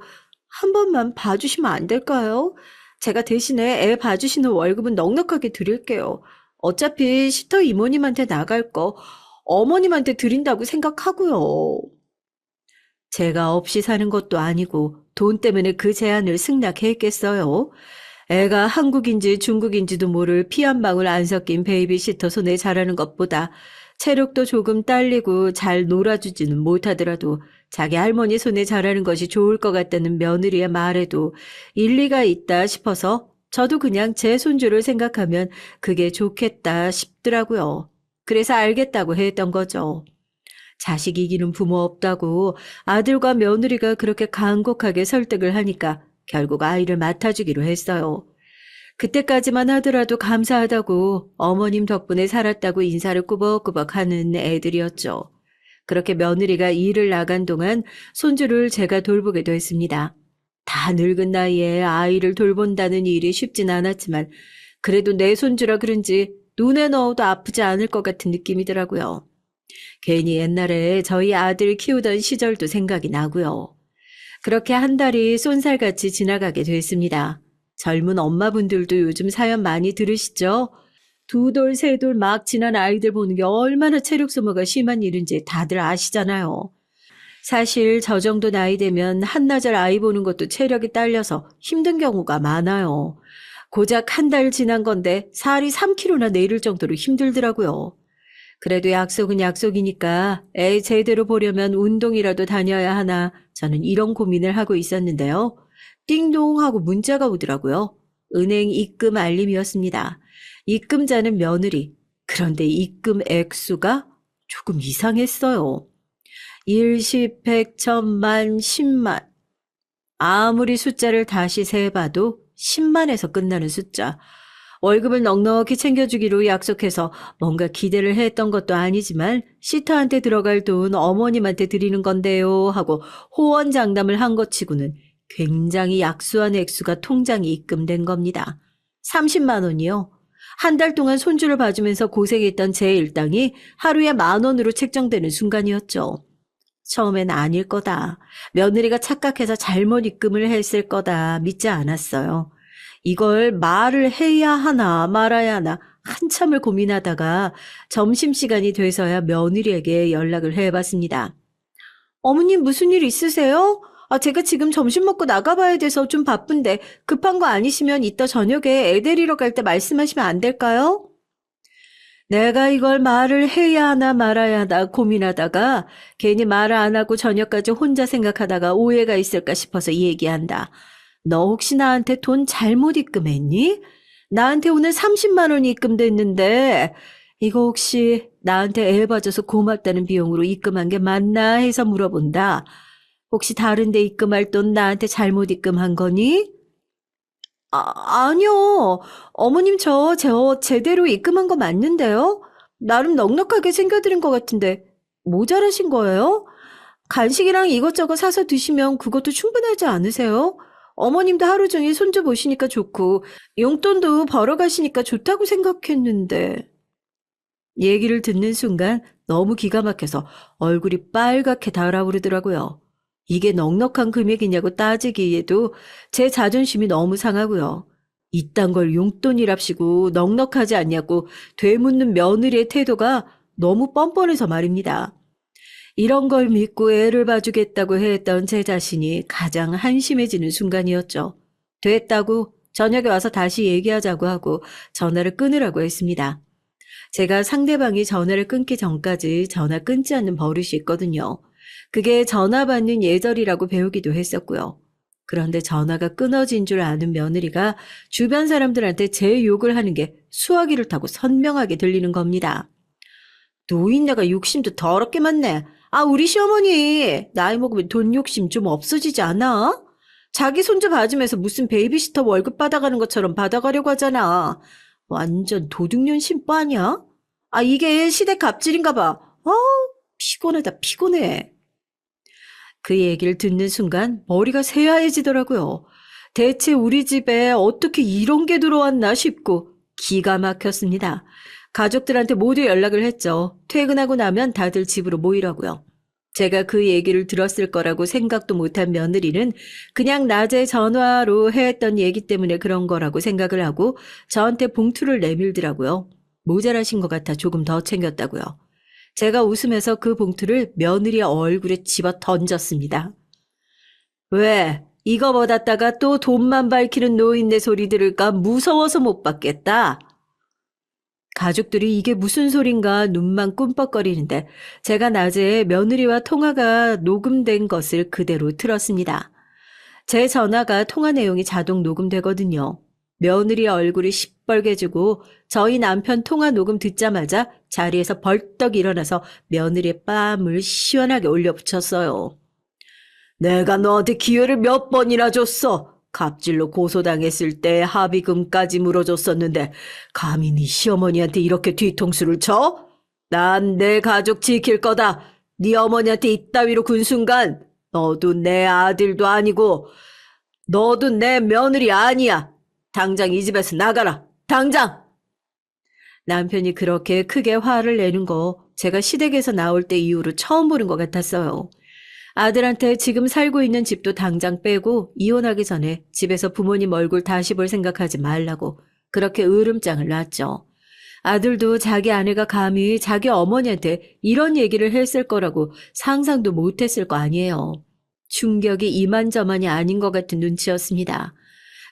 S1: 한 번만 봐주시면 안 될까요? 제가 대신에 애 봐주시는 월급은 넉넉하게 드릴게요. 어차피 시터 이모님한테 나갈 거 어머님한테 드린다고 생각하고요. 제가 없이 사는 것도 아니고 돈 때문에 그 제안을 승낙했겠어요. 애가 한국인지 중국인지도 모를 피 한 방울 안 섞인 베이비시터 손에 자라는 것보다 체력도 조금 딸리고 잘 놀아주지는 못하더라도 자기 할머니 손에 자라는 것이 좋을 것 같다는 며느리의 말에도 일리가 있다 싶어서 저도 그냥 제 손주를 생각하면 그게 좋겠다 싶더라고요. 그래서 알겠다고 했던 거죠. 자식 이기는 부모 없다고 아들과 며느리가 그렇게 간곡하게 설득을 하니까 결국 아이를 맡아주기로 했어요. 그때까지만 하더라도 감사하다고 어머님 덕분에 살았다고 인사를 꾸벅꾸벅 하는 애들이었죠. 그렇게 며느리가 일을 나간 동안 손주를 제가 돌보게 됐습니다. 다 늙은 나이에 아이를 돌본다는 일이 쉽진 않았지만 그래도 내 손주라 그런지 눈에 넣어도 아프지 않을 것 같은 느낌이더라고요. 괜히 옛날에 저희 아들 키우던 시절도 생각이 나고요. 그렇게 한 달이 쏜살같이 지나가게 됐습니다. 젊은 엄마분들도 요즘 사연 많이 들으시죠? 두 돌, 세 돌 막 지난 아이들 보는 게 얼마나 체력 소모가 심한 일인지 다들 아시잖아요. 사실 저 정도 나이 되면 한나절 아이 보는 것도 체력이 딸려서 힘든 경우가 많아요. 고작 한 달 지난 건데 살이 3kg나 내릴 정도로 힘들더라고요. 그래도 약속은 약속이니까 애 제대로 보려면 운동이라도 다녀야 하나 저는 이런 고민을 하고 있었는데요. 띵동 하고 문자가 오더라고요. 은행 입금 알림이었습니다. 입금자는 며느리. 그런데 입금 액수가 조금 이상했어요. 1, 10, 100, 1000만, 10만. 아무리 숫자를 다시 세봐도 10만에서 끝나는 숫자. 월급을 넉넉히 챙겨주기로 약속해서 뭔가 기대를 했던 것도 아니지만 시터한테 들어갈 돈 어머님한테 드리는 건데요 하고 호언장담을 한 것 치고는 굉장히 약수한 액수가 통장에 입금된 겁니다. 30만 원이요. 한 달 동안 손주를 봐주면서 고생했던 제 일당이 하루에 10,000원으로 책정되는 순간이었죠. 처음엔 아닐 거다. 며느리가 착각해서 잘못 입금을 했을 거다 믿지 않았어요. 이걸 말을 해야 하나 말아야 하나 한참을 고민하다가 점심시간이 돼서야 며느리에게 연락을 해봤습니다. 어머님 무슨 일 있으세요? 제가 지금 점심 먹고 나가봐야 돼서 좀 바쁜데 급한 거 아니시면 이따 저녁에 애 데리러 갈 때 말씀하시면 안 될까요? 내가 이걸 말을 해야 하나 말아야 하나 고민하다가 괜히 말을 안 하고 저녁까지 혼자 생각하다가 오해가 있을까 싶어서 얘기한다. 너 혹시 나한테 돈 잘못 입금했니? 나한테 오늘 30만 원이 입금됐는데 이거 혹시 나한테 애 봐줘서 고맙다는 비용으로 입금한 게 맞나 해서 물어본다. 혹시 다른 데 입금할 돈 나한테 잘못 입금한 거니? 아니요. 어머님 저 제대로 입금한 거 맞는데요? 나름 넉넉하게 챙겨드린 것 같은데 모자라신 거예요? 간식이랑 이것저것 사서 드시면 그것도 충분하지 않으세요? 어머님도 하루 종일 손주 보시니까 좋고 용돈도 벌어 가시니까 좋다고 생각했는데. 얘기를 듣는 순간 너무 기가 막혀서 얼굴이 빨갛게 달아오르더라고요. 이게 넉넉한 금액이냐고 따지기에도 제 자존심이 너무 상하고요. 이딴 걸 용돈이랍시고 넉넉하지 않냐고 되묻는 며느리의 태도가 너무 뻔뻔해서 말입니다. 이런 걸 믿고 애를 봐주겠다고 했던 제 자신이 가장 한심해지는 순간이었죠. 됐다고 저녁에 와서 다시 얘기하자고 하고 전화를 끊으라고 했습니다. 제가 상대방이 전화를 끊기 전까지 전화 끊지 않는 버릇이 있거든요. 그게 전화 받는 예절이라고 배우기도 했었고요. 그런데 전화가 끊어진 줄 아는 며느리가 주변 사람들한테 제 욕을 하는 게 수화기를 타고 선명하게 들리는 겁니다. 노인네가 욕심도 더럽게 많네. 아, 우리 시어머니 나이 먹으면 돈 욕심 좀 없어지지 않아? 자기 손주 봐주면서 무슨 베이비시터 월급 받아가는 것처럼 받아가려고 하잖아. 완전 도둑년 심보 아니야? 아, 이게 시댁 갑질인가 봐. 피곤하다, 피곤해. 그 얘기를 듣는 순간 머리가 새하얘지더라고요. 대체 우리 집에 어떻게 이런 게 들어왔나 싶고 기가 막혔습니다. 가족들한테 모두 연락을 했죠. 퇴근하고 나면 다들 집으로 모이라고요. 제가 그 얘기를 들었을 거라고 생각도 못한 며느리는 그냥 낮에 전화로 했던 얘기 때문에 그런 거라고 생각을 하고 저한테 봉투를 내밀더라고요. 모자라신 것 같아 조금 더 챙겼다고요. 제가 웃으면서 그 봉투를 며느리 얼굴에 집어 던졌습니다. 왜? 이거 받았다가 또 돈만 밝히는 노인네 소리 들을까 무서워서 못 받겠다. 가족들이 이게 무슨 소린가 눈만 꿈뻑거리는데 제가 낮에 며느리와 통화가 녹음된 것을 그대로 틀었습니다. 제 전화가 통화 내용이 자동 녹음되거든요. 며느리 얼굴이 시뻘개지고 저희 남편 통화 녹음 듣자마자 자리에서 벌떡 일어나서 며느리의 뺨을 시원하게 올려붙였어요. 내가 너한테 기회를 몇 번이나 줬어. 갑질로 고소당했을 때 합의금까지 물어줬었는데 감히 네 시어머니한테 이렇게 뒤통수를 쳐? 난 내 가족 지킬 거다. 네 어머니한테 이따위로 군 순간 너도 내 아들도 아니고 너도 내 며느리 아니야. 당장 이 집에서 나가라. 당장! 남편이 그렇게 크게 화를 내는 거 제가 시댁에서 나올 때 이후로 처음 보는 것 같았어요. 아들한테 지금 살고 있는 집도 당장 빼고 이혼하기 전에 집에서 부모님 얼굴 다시 볼 생각하지 말라고 그렇게 으름장을 놨죠. 아들도 자기 아내가 감히 자기 어머니한테 이런 얘기를 했을 거라고 상상도 못했을 거 아니에요. 충격이 이만저만이 아닌 것 같은 눈치였습니다.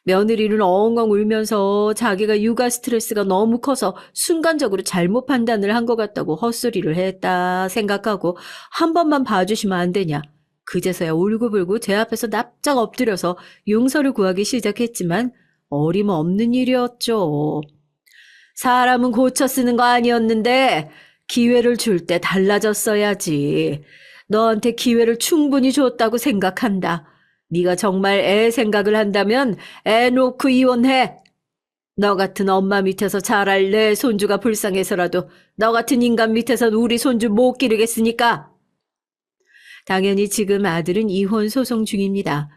S1: 며느리는 엉엉 울면서 자기가 육아 스트레스가 너무 커서 순간적으로 잘못 판단을 한 것 같다고 헛소리를 했다 생각하고 한 번만 봐주시면 안 되냐. 그제서야 울고불고 제 앞에서 납작 엎드려서 용서를 구하기 시작했지만 어림없는 일이었죠. 사람은 고쳐 쓰는 거 아니었는데 기회를 줄 때 달라졌어야지. 너한테 기회를 충분히 줬다고 생각한다. 네가 정말 애 생각을 한다면 애 놓고 이혼해. 너 같은 엄마 밑에서 자랄 내 손주가 불쌍해서라도 너 같은 인간 밑에선 우리 손주 못 기르겠으니까. 당연히 지금 아들은 이혼 소송 중입니다.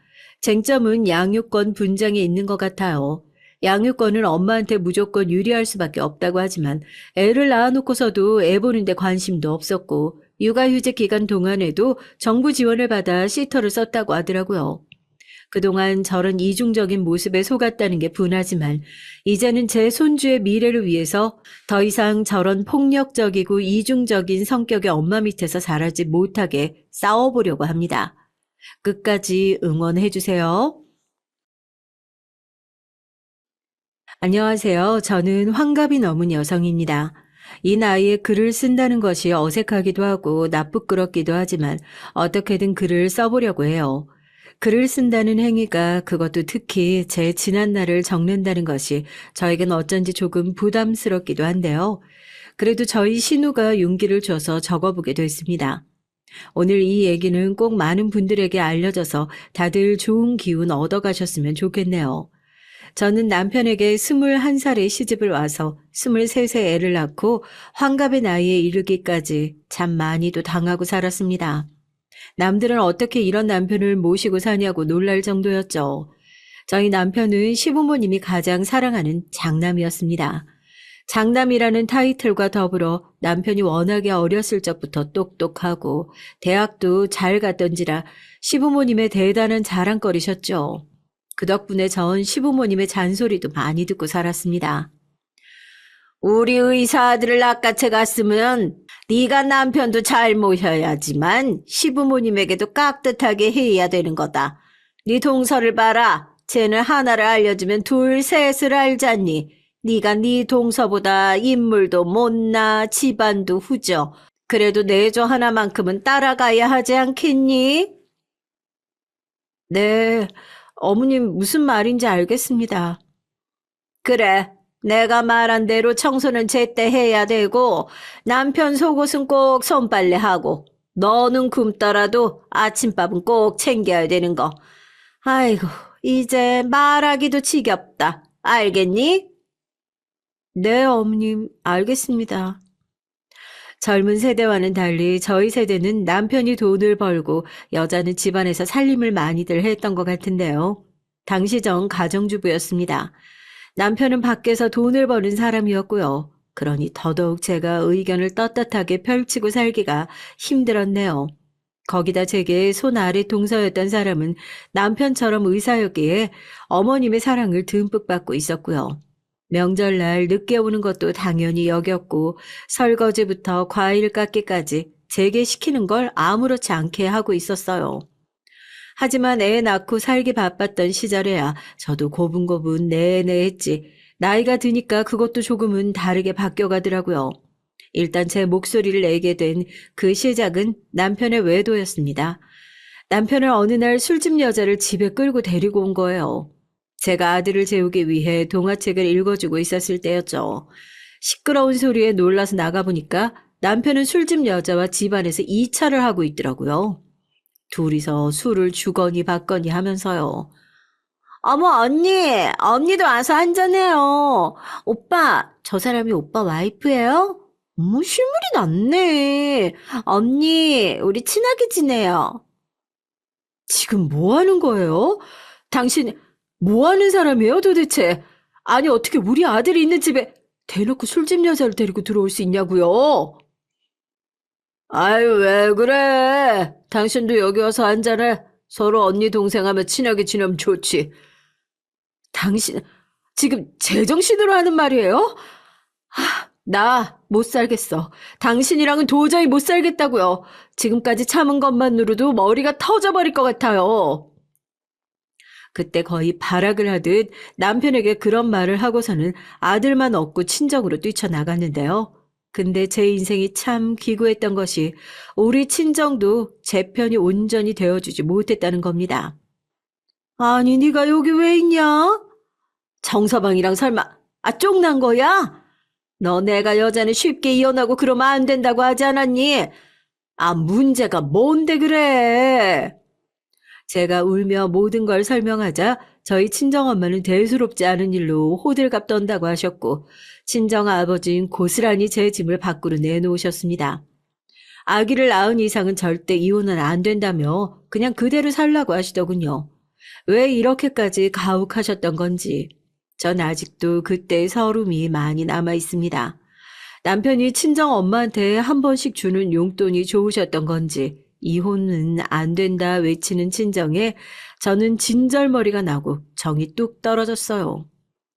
S1: 쟁점은 양육권 분쟁에 있는 것 같아요. 양육권은 엄마한테 무조건 유리할 수밖에 없다고 하지만 애를 낳아놓고서도 애 보는데 관심도 없었고 육아휴직 기간 동안에도 정부 지원을 받아 시터를 썼다고 하더라고요. 그동안 저런 이중적인 모습에 속았다는 게 분하지만 이제는 제 손주의 미래를 위해서 더 이상 저런 폭력적이고 이중적인 성격의 엄마 밑에서 자라지 못하게 싸워보려고 합니다. 끝까지 응원해주세요. 안녕하세요. 저는 환갑이 넘은 여성입니다. 이 나이에 글을 쓴다는 것이 어색하기도 하고 나쁘끄럽기도 하지만 어떻게든 글을 써보려고 해요. 글을 쓴다는 행위가 그것도 특히 제 지난 날을 적는다는 것이 저에겐 어쩐지 조금 부담스럽기도 한데요. 그래도 저희 신우가 용기를 줘서 적어보게 됐습니다. 오늘 이 얘기는 꼭 많은 분들에게 알려져서 다들 좋은 기운 얻어가셨으면 좋겠네요. 저는 남편에게 21살에 시집을 와서 23세 애를 낳고 환갑의 나이에 이르기까지 참 많이도 당하고 살았습니다. 남들은 어떻게 이런 남편을 모시고 사냐고 놀랄 정도였죠. 저희 남편은 시부모님이 가장 사랑하는 장남이었습니다. 장남이라는 타이틀과 더불어 남편이 워낙에 어렸을 적부터 똑똑하고 대학도 잘 갔던지라 시부모님의 대단한 자랑거리셨죠. 그 덕분에 전 시부모님의 잔소리도 많이 듣고 살았습니다. 우리 의사 아들을 낚아채 갔으면 네가 남편도 잘 모셔야지만 시부모님에게도 깍듯하게 해야 되는 거다. 네 동서를 봐라. 쟤는 하나를 알려주면 둘, 셋을 알잖니. 네가 네 동서보다 인물도 못나 집안도 후져. 그래도 내조 하나만큼은 따라가야 하지 않겠니? 네, 어머님 무슨 말인지 알겠습니다. 그래, 내가 말한 대로 청소는 제때 해야 되고 남편 속옷은 꼭 손빨래하고 너는 굶더라도 아침밥은 꼭 챙겨야 되는 거. 아이고, 이제 말하기도 지겹다. 알겠니? 네, 어머님, 알겠습니다. 젊은 세대와는 달리 저희 세대는 남편이 돈을 벌고 여자는 집안에서 살림을 많이들 했던 것 같은데요. 당시 전 가정주부였습니다. 남편은 밖에서 돈을 버는 사람이었고요. 그러니 더더욱 제가 의견을 떳떳하게 펼치고 살기가 힘들었네요. 거기다 제게 손 아래 동서였던 사람은 남편처럼 의사였기에 어머님의 사랑을 듬뿍 받고 있었고요. 명절날 늦게 오는 것도 당연히 여겼고 설거지부터 과일 깎기까지 제게 시키는 걸 아무렇지 않게 하고 있었어요. 하지만 애 낳고 살기 바빴던 시절에야 저도 고분고분 내내 했지. 나이가 드니까 그것도 조금은 다르게 바뀌어가더라고요. 일단 제 목소리를 내게 된 그 시작은 남편의 외도였습니다. 남편은 어느 날 술집 여자를 집에 끌고 데리고 온 거예요. 제가 아들을 재우기 위해 동화책을 읽어주고 있었을 때였죠. 시끄러운 소리에 놀라서 나가보니까 남편은 술집 여자와 집안에서 2차를 하고 있더라고요. 둘이서 술을 주거니 받거니 하면서요. 어머, 언니도 와서 한잔해요. 오빠, 저 사람이 오빠 와이프예요? 어머, 실물이 낫네. 언니, 우리 친하게 지내요. 지금 뭐 하는 거예요? 당신, 뭐 하는 사람이에요, 도대체? 아니, 어떻게 우리 아들이 있는 집에 대놓고 술집 여자를 데리고 들어올 수 있냐고요? 아유, 왜 그래? 당신도 여기 와서 한잔해. 서로 언니 동생하며 친하게 지내면 좋지. 당신, 지금 제정신으로 하는 말이에요? 나 못 살겠어. 당신이랑은 도저히 못 살겠다고요. 지금까지 참은 것만으로도 머리가 터져버릴 것 같아요. 그때 거의 발악을 하듯 남편에게 그런 말을 하고서는 아들만 얻고 친정으로 뛰쳐나갔는데요. 근데 제 인생이 참 기구했던 것이 우리 친정도 제 편이 온전히 되어주지 못했다는 겁니다. 아니, 네가 여기 왜 있냐? 정서방이랑 설마 쫑난 거야? 너 내가 여자는 쉽게 이혼하고 그러면 안 된다고 하지 않았니? 문제가 뭔데 그래? 제가 울며 모든 걸 설명하자 저희 친정엄마는 대수롭지 않은 일로 호들갑 떤다고 하셨고 친정 아버지는 고스란히 제 짐을 밖으로 내놓으셨습니다. 아기를 낳은 이상은 절대 이혼은 안 된다며 그냥 그대로 살라고 하시더군요. 왜 이렇게까지 가혹하셨던 건지 전 아직도 그때의 서름이 많이 남아 있습니다. 남편이 친정 엄마한테 한 번씩 주는 용돈이 좋으셨던 건지 이혼은 안 된다 외치는 친정에 저는 진절머리가 나고 정이 뚝 떨어졌어요.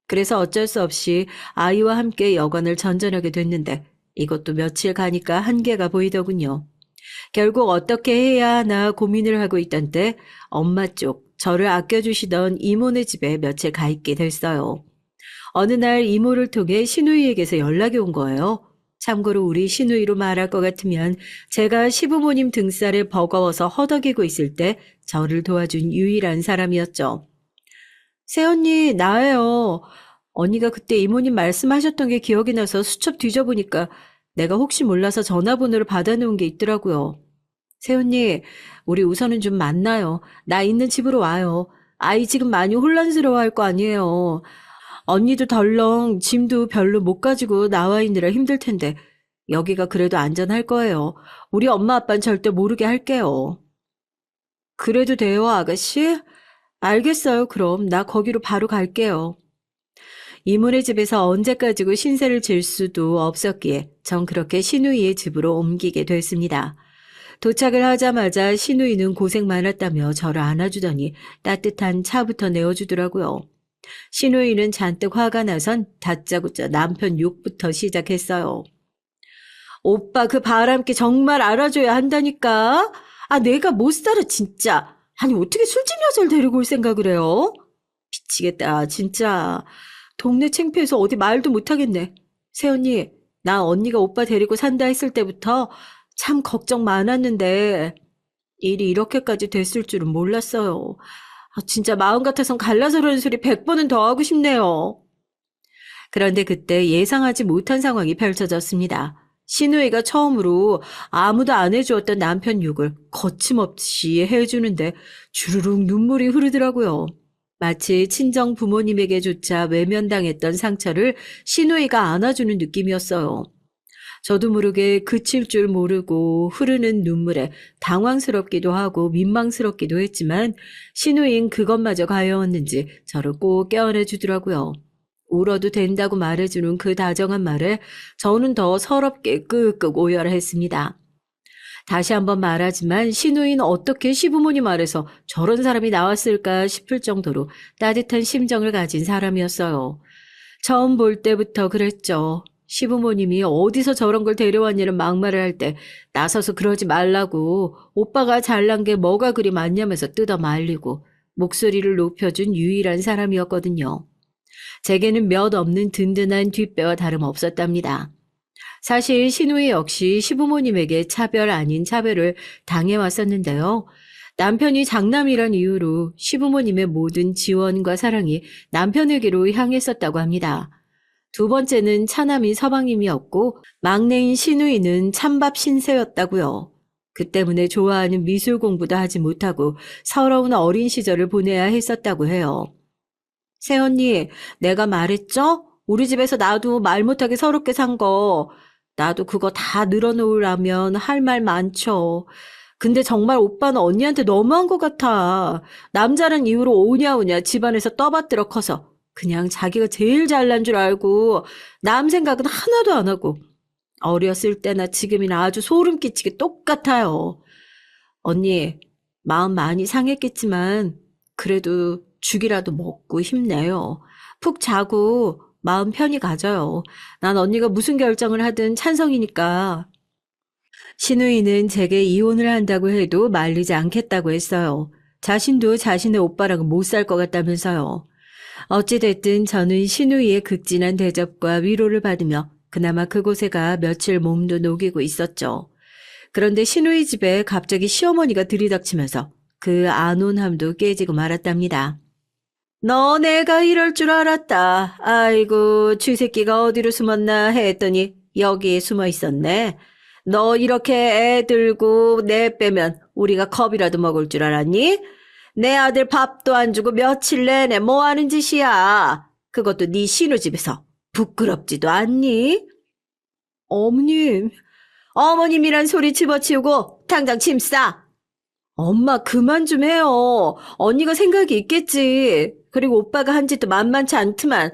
S1: 그래서 어쩔 수 없이 아이와 함께 여관을 전전하게 됐는데 이것도 며칠 가니까 한계가 보이더군요. 결국 어떻게 해야 하나 고민을 하고 있던 때 엄마 쪽 저를 아껴주시던 이모네 집에 며칠 가 있게 됐어요. 어느 날 이모를 통해 시누이에게서 연락이 온 거예요. 참고로 우리 시누이로 말할 것 같으면 제가 시부모님 등살에 버거워서 허덕이고 있을 때 저를 도와준 유일한 사람이었죠. 새언니, 나예요. 언니가 그때 이모님 말씀하셨던 게 기억이 나서 수첩 뒤져보니까 내가 혹시 몰라서 전화번호를 받아놓은 게 있더라고요. 새언니, 우리 우선은 좀 만나요. 나 있는 집으로 와요. 아이 지금 많이 혼란스러워할 거 아니에요. 언니도 덜렁 짐도 별로 못 가지고 나와 있느라 힘들 텐데 여기가 그래도 안전할 거예요. 우리 엄마 아빠는 절대 모르게 할게요. 그래도 돼요, 아가씨? 알겠어요. 그럼 나 거기로 바로 갈게요. 이모네 집에서 언제까지고 신세를 질 수도 없었기에 전 그렇게 시누이의 집으로 옮기게 됐습니다. 도착을 하자마자 시누이는 고생 많았다며 저를 안아주더니 따뜻한 차부터 내어주더라고요. 시누이는 잔뜩 화가 나선 다짜고짜 남편 욕부터 시작했어요. 오빠 그 바람기 정말 알아줘야 한다니까. 아, 내가 못 살아, 진짜. 아니, 어떻게 술집 여자를 데리고 올 생각을 해요? 미치겠다, 진짜. 동네 창피해서 어디 말도 못하겠네. 새언니, 나 언니가 오빠 데리고 산다 했을 때부터 참 걱정 많았는데, 일이 이렇게까지 됐을 줄은 몰랐어요. 아, 진짜 마음 같아선 갈라서 그러는 소리 100번은 더 하고 싶네요. 그런데 그때 예상하지 못한 상황이 펼쳐졌습니다. 신우이가 처음으로 아무도 안 해주었던 남편 욕을 거침없이 해주는데 주르륵 눈물이 흐르더라고요. 마치 친정 부모님에게조차 외면당했던 상처를 신우이가 안아주는 느낌이었어요. 저도 모르게 그칠 줄 모르고 흐르는 눈물에 당황스럽기도 하고 민망스럽기도 했지만 신우인 그것마저 가여웠는지 저를 꼭 껴안아 주더라고요. 울어도 된다고 말해주는 그 다정한 말에 저는 더 서럽게 끄끄 오열했습니다. 다시 한번 말하지만 신우인 어떻게 시부모님 말에서 저런 사람이 나왔을까 싶을 정도로 따뜻한 심정을 가진 사람이었어요. 처음 볼 때부터 그랬죠. 시부모님이 어디서 저런 걸 데려왔냐는 막말을 할 때 나서서 그러지 말라고 오빠가 잘난 게 뭐가 그리 많냐면서 뜯어 말리고 목소리를 높여준 유일한 사람이었거든요. 제게는 몇 없는 든든한 뒷배와 다름없었답니다. 사실 신우이 역시 시부모님에게 차별 아닌 차별을 당해왔었는데요. 남편이 장남이란 이유로 시부모님의 모든 지원과 사랑이 남편에게로 향했었다고 합니다. 두 번째는 차남인 서방님이었고 막내인 신우이는 찬밥 신세였다고요. 그 때문에 좋아하는 미술 공부도 하지 못하고 서러운 어린 시절을 보내야 했었다고 해요. 새언니, 내가 말했죠? 우리 집에서 나도 말 못하게 서럽게 산 거. 나도 그거 다 늘어놓으려면 할 말 많죠. 근데 정말 오빠는 언니한테 너무한 것 같아. 남자란 이유로 오냐오냐 집안에서 떠받들어 커서 그냥 자기가 제일 잘난 줄 알고 남 생각은 하나도 안 하고 어렸을 때나 지금이나 아주 소름 끼치게 똑같아요. 언니, 마음 많이 상했겠지만 그래도 죽이라도 먹고 힘내요. 푹 자고 마음 편히 가져요. 난 언니가 무슨 결정을 하든 찬성이니까. 신우이는 제게 이혼을 한다고 해도 말리지 않겠다고 했어요. 자신도 자신의 오빠랑은 못 살 것 같다면서요. 어찌됐든 저는 신우이의 극진한 대접과 위로를 받으며 그나마 그곳에 가 며칠 몸도 녹이고 있었죠. 그런데 신우이 집에 갑자기 시어머니가 들이닥치면서 그 안온함도 깨지고 말았답니다. 너 내가 이럴 줄 알았다. 아이고, 쥐새끼가 어디로 숨었나 했더니 여기에 숨어 있었네. 너 이렇게 애 들고 내 빼면 우리가 겁이라도 먹을 줄 알았니? 내 아들 밥도 안 주고 며칠 내내 뭐 하는 짓이야? 그것도 네 신우집에서 부끄럽지도 않니? 어머님, 어머님이란 소리 집어치우고 당장 짐 싸. 엄마 그만 좀 해요. 언니가 생각이 있겠지. 그리고 오빠가 한 짓도 만만치 않지만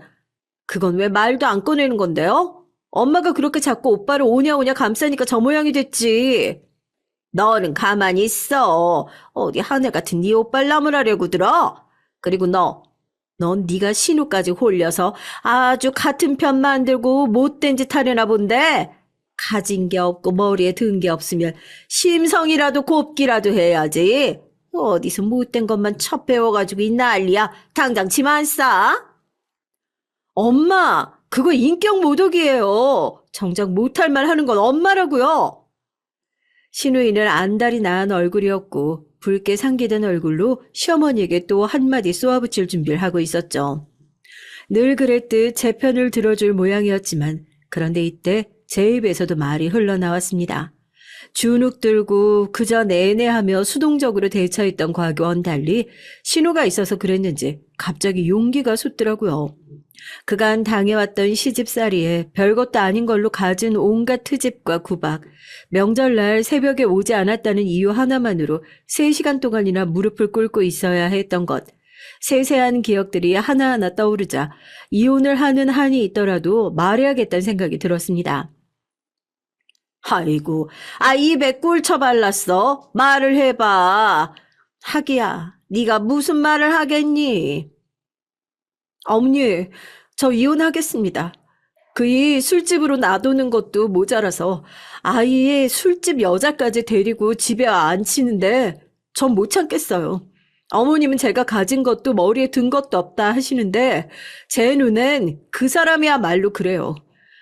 S1: 그건 왜 말도 안 꺼내는 건데요? 엄마가 그렇게 자꾸 오빠를 오냐오냐 감싸니까 저 모양이 됐지. 너는 가만히 있어. 어디 하늘 같은 네 오빠를 나무라려고 들어? 그리고 넌 네가 신우까지 홀려서 아주 같은 편 만들고 못된 짓 하려나 본데 가진 게 없고 머리에 든 게 없으면 심성이라도 곱기라도 해야지. 어디서 못된 것만 첫 배워가지고 이 난리야. 당장 짐 안 싸? 엄마, 그거 인격 모독이에요. 정작 못할 말 하는 건 엄마라고요. 신우이는 안달이 난 얼굴이었고 붉게 상기된 얼굴로 시어머니에게 또 한마디 쏘아붙일 준비를 하고 있었죠. 늘 그랬듯 제 편을 들어줄 모양이었지만 그런데 이때 제 입에서도 말이 흘러나왔습니다. 주눅 들고 그저 내내 하며 수동적으로 대처했던 과거와는 달리 신호가 있어서 그랬는지 갑자기 용기가 솟더라고요. 그간 당해왔던 시집살이에 별것도 아닌 걸로 가진 온갖 트집과 구박, 명절날 새벽에 오지 않았다는 이유 하나만으로 3시간 동안이나 무릎을 꿇고 있어야 했던 것, 세세한 기억들이 하나하나 떠오르자 이혼을 하는 한이 있더라도 말해야겠다는 생각이 들었습니다. 아이고, 입에 꿀 쳐발랐어. 말을 해봐. 하기야, 네가 무슨 말을 하겠니? 어머니, 저 이혼하겠습니다. 그이 술집으로 놔두는 것도 모자라서 아이의 술집 여자까지 데리고 집에 앉히는데 전 못 참겠어요. 어머님은 제가 가진 것도 머리에 든 것도 없다 하시는데 제 눈엔 그 사람이야말로 그래요.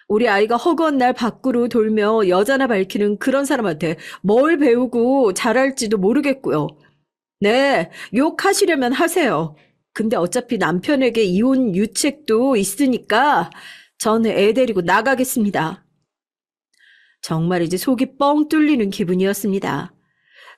S1: 우리 아이가 허구한 날 밖으로 돌며 여자나 밝히는 그런 사람한테 뭘 배우고 잘할지도 모르겠고요. 네, 욕하시려면 하세요. 근데 어차피 남편에게 이혼 유책도 있으니까 저는 애 데리고 나가겠습니다. 정말 이제 속이 뻥 뚫리는 기분이었습니다.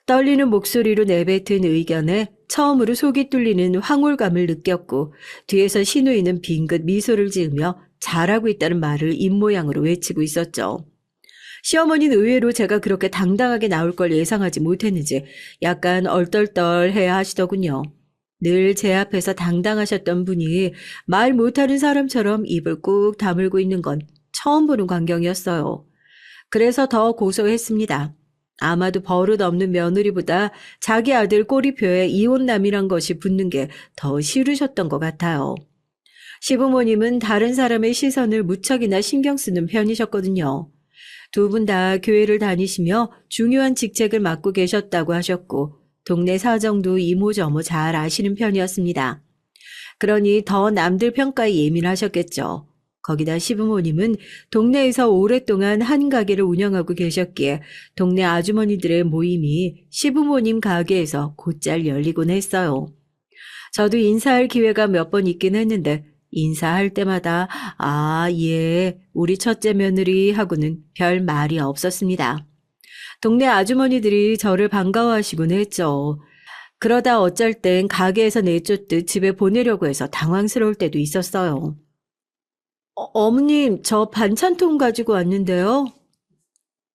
S1: 떨리는 목소리로 내뱉은 의견에 처음으로 속이 뚫리는 황홀감을 느꼈고 뒤에서 신우이는 빙긋 미소를 지으며 잘하고 있다는 말을 입모양으로 외치고 있었죠. 시어머니는 의외로 제가 그렇게 당당하게 나올 걸 예상하지 못했는지 약간 얼떨떨해야 하시더군요. 늘 제 앞에서 당당하셨던 분이 말 못하는 사람처럼 입을 꾹 다물고 있는 건 처음 보는 광경이었어요. 그래서 더 고소했습니다. 아마도 버릇 없는 며느리보다 자기 아들 꼬리표에 이혼남이란 것이 붙는 게 더 싫으셨던 것 같아요. 시부모님은 다른 사람의 시선을 무척이나 신경 쓰는 편이셨거든요. 두 분 다 교회를 다니시며 중요한 직책을 맡고 계셨다고 하셨고 동네 사정도 이모저모 잘 아시는 편이었습니다. 그러니 더 남들 평가에 예민하셨겠죠. 거기다 시부모님은 동네에서 오랫동안 한 가게를 운영하고 계셨기에 동네 아주머니들의 모임이 시부모님 가게에서 곧잘 열리곤 했어요. 저도 인사할 기회가 몇 번 있긴 했는데 인사할 때마다 아, 예, 우리 첫째 며느리 하고는 별 말이 없었습니다. 동네 아주머니들이 저를 반가워하시곤 했죠. 그러다 어쩔 땐 가게에서 내쫓듯 집에 보내려고 해서 당황스러울 때도 있었어요. 어머님, 저 반찬통 가지고 왔는데요.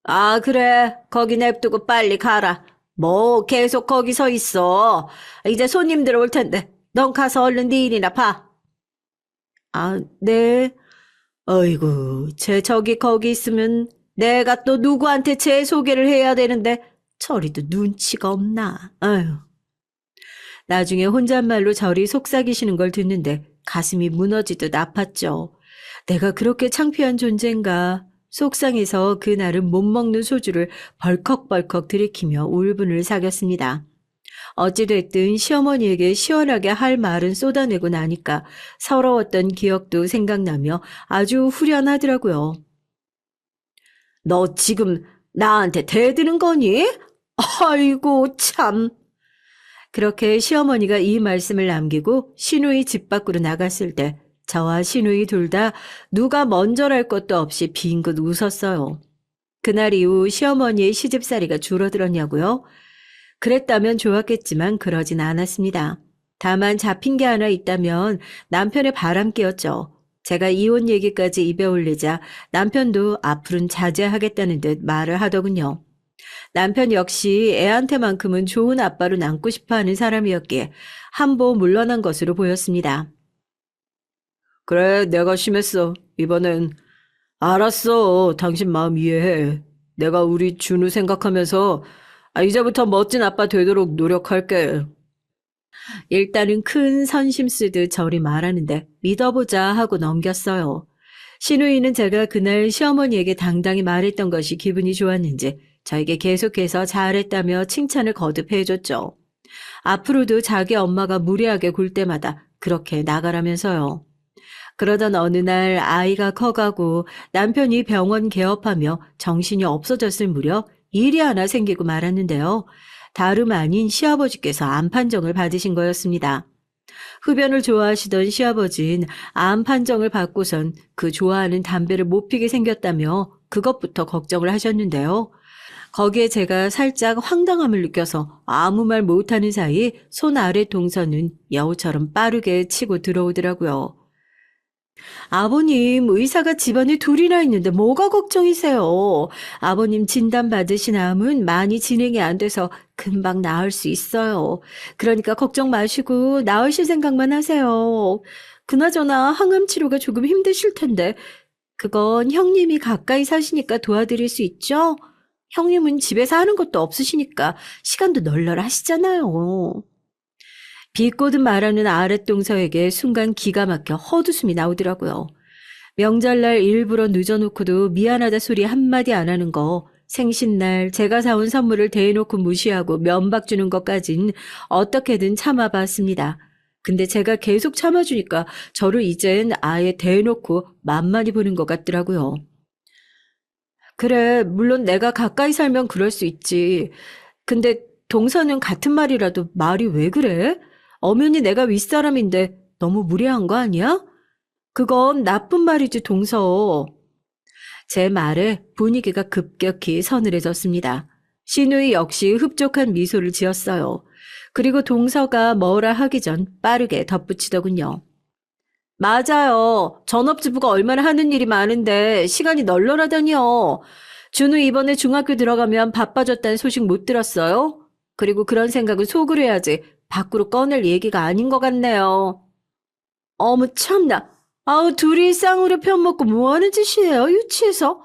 S1: 아, 그래. 거기 냅두고 빨리 가라. 뭐 계속 거기 서 있어. 이제 손님들 올 텐데. 넌 가서 얼른 네 일이나 봐. 아, 네. 어이구, 쟤 저기 거기 있으면 내가 또 누구한테 제 소개를 해야 되는데 저리도 눈치가 없나. 아유. 나중에 혼잣말로 저리 속삭이시는 걸 듣는데 가슴이 무너지듯 아팠죠. 내가 그렇게 창피한 존재인가. 속상해서 그날은 못 먹는 소주를 벌컥벌컥 들이키며 울분을 사겼습니다. 어찌됐든 시어머니에게 시원하게 할 말은 쏟아내고 나니까 서러웠던 기억도 생각나며 아주 후련하더라고요. 너 지금 나한테 대드는 거니? 아이고 참. 그렇게 시어머니가 이 말씀을 남기고 시누이 집 밖으로 나갔을 때 저와 시누이 둘 다 누가 먼저랄 것도 없이 빙긋 웃었어요. 그날 이후 시어머니의 시집살이가 줄어들었냐고요? 그랬다면 좋았겠지만 그러진 않았습니다. 다만 잡힌 게 하나 있다면 남편의 바람기였죠. 제가 이혼 얘기까지 입에 올리자 남편도 앞으로는 자제하겠다는 듯 말을 하더군요. 남편 역시 애한테만큼은 좋은 아빠로 남고 싶어하는 사람이었기에 한보 물러난 것으로 보였습니다. 그래, 내가 심했어. 이번엔 알았어. 당신 마음 이해해. 내가 우리 준우 생각하면서 이제부터 멋진 아빠 되도록 노력할게. 일단은 큰 선심 쓰듯 저리 말하는데 믿어보자 하고 넘겼어요. 시누이는 제가 그날 시어머니에게 당당히 말했던 것이 기분이 좋았는지 저에게 계속해서 잘했다며 칭찬을 거듭 해줬죠. 앞으로도 자기 엄마가 무리하게 굴 때마다 그렇게 나가라면서요. 그러던 어느 날 아이가 커가고 남편이 병원 개업하며 정신이 없어졌을 무렵 일이 하나 생기고 말았는데요. 다름 아닌 시아버지께서 암 판정을 받으신 거였습니다. 흡연을 좋아하시던 시아버지는 암 판정을 받고선 그 좋아하는 담배를 못 피게 생겼다며 그것부터 걱정을 하셨는데요. 거기에 제가 살짝 황당함을 느껴서 아무 말 못하는 사이 손 아래 동선은 여우처럼 빠르게 치고 들어오더라고요. 아버님, 의사가 집안에 둘이나 있는데 뭐가 걱정이세요? 아버님 진단받으신 암은 많이 진행이 안 돼서 금방 나을 수 있어요. 그러니까 걱정 마시고 나으실 생각만 하세요. 그나저나 항암 치료가 조금 힘드실 텐데 그건 형님이 가까이 사시니까 도와드릴 수 있죠? 형님은 집에서 하는 것도 없으시니까 시간도 널널하시잖아요. 비꼬듯 말하는 아랫동서에게 순간 기가 막혀 헛웃음이 나오더라고요. 명절날 일부러 늦어놓고도 미안하다 소리 한마디 안 하는 거, 생신날 제가 사온 선물을 대놓고 무시하고 면박 주는 것까진 어떻게든 참아봤습니다. 근데 제가 계속 참아주니까 저를 이젠 아예 대놓고 만만히 보는 것 같더라고요. 그래, 물론 내가 가까이 살면 그럴 수 있지. 근데 동서는 같은 말이라도 말이 왜 그래? 엄연히 내가 윗사람인데 너무 무례한 거 아니야? 그건 나쁜 말이지, 동서. 제 말에 분위기가 급격히 서늘해졌습니다. 신우이 역시 흡족한 미소를 지었어요. 그리고 동서가 뭐라 하기 전 빠르게 덧붙이더군요. 맞아요. 전업주부가 얼마나 하는 일이 많은데 시간이 널널하다니요. 준우 이번에 중학교 들어가면 바빠졌다는 소식 못 들었어요? 그리고 그런 생각은 속으로 해야지 밖으로 꺼낼 얘기가 아닌 것 같네요. 어머 참나. 아우 둘이 쌍으로 편먹고 뭐하는 짓이에요 유치해서?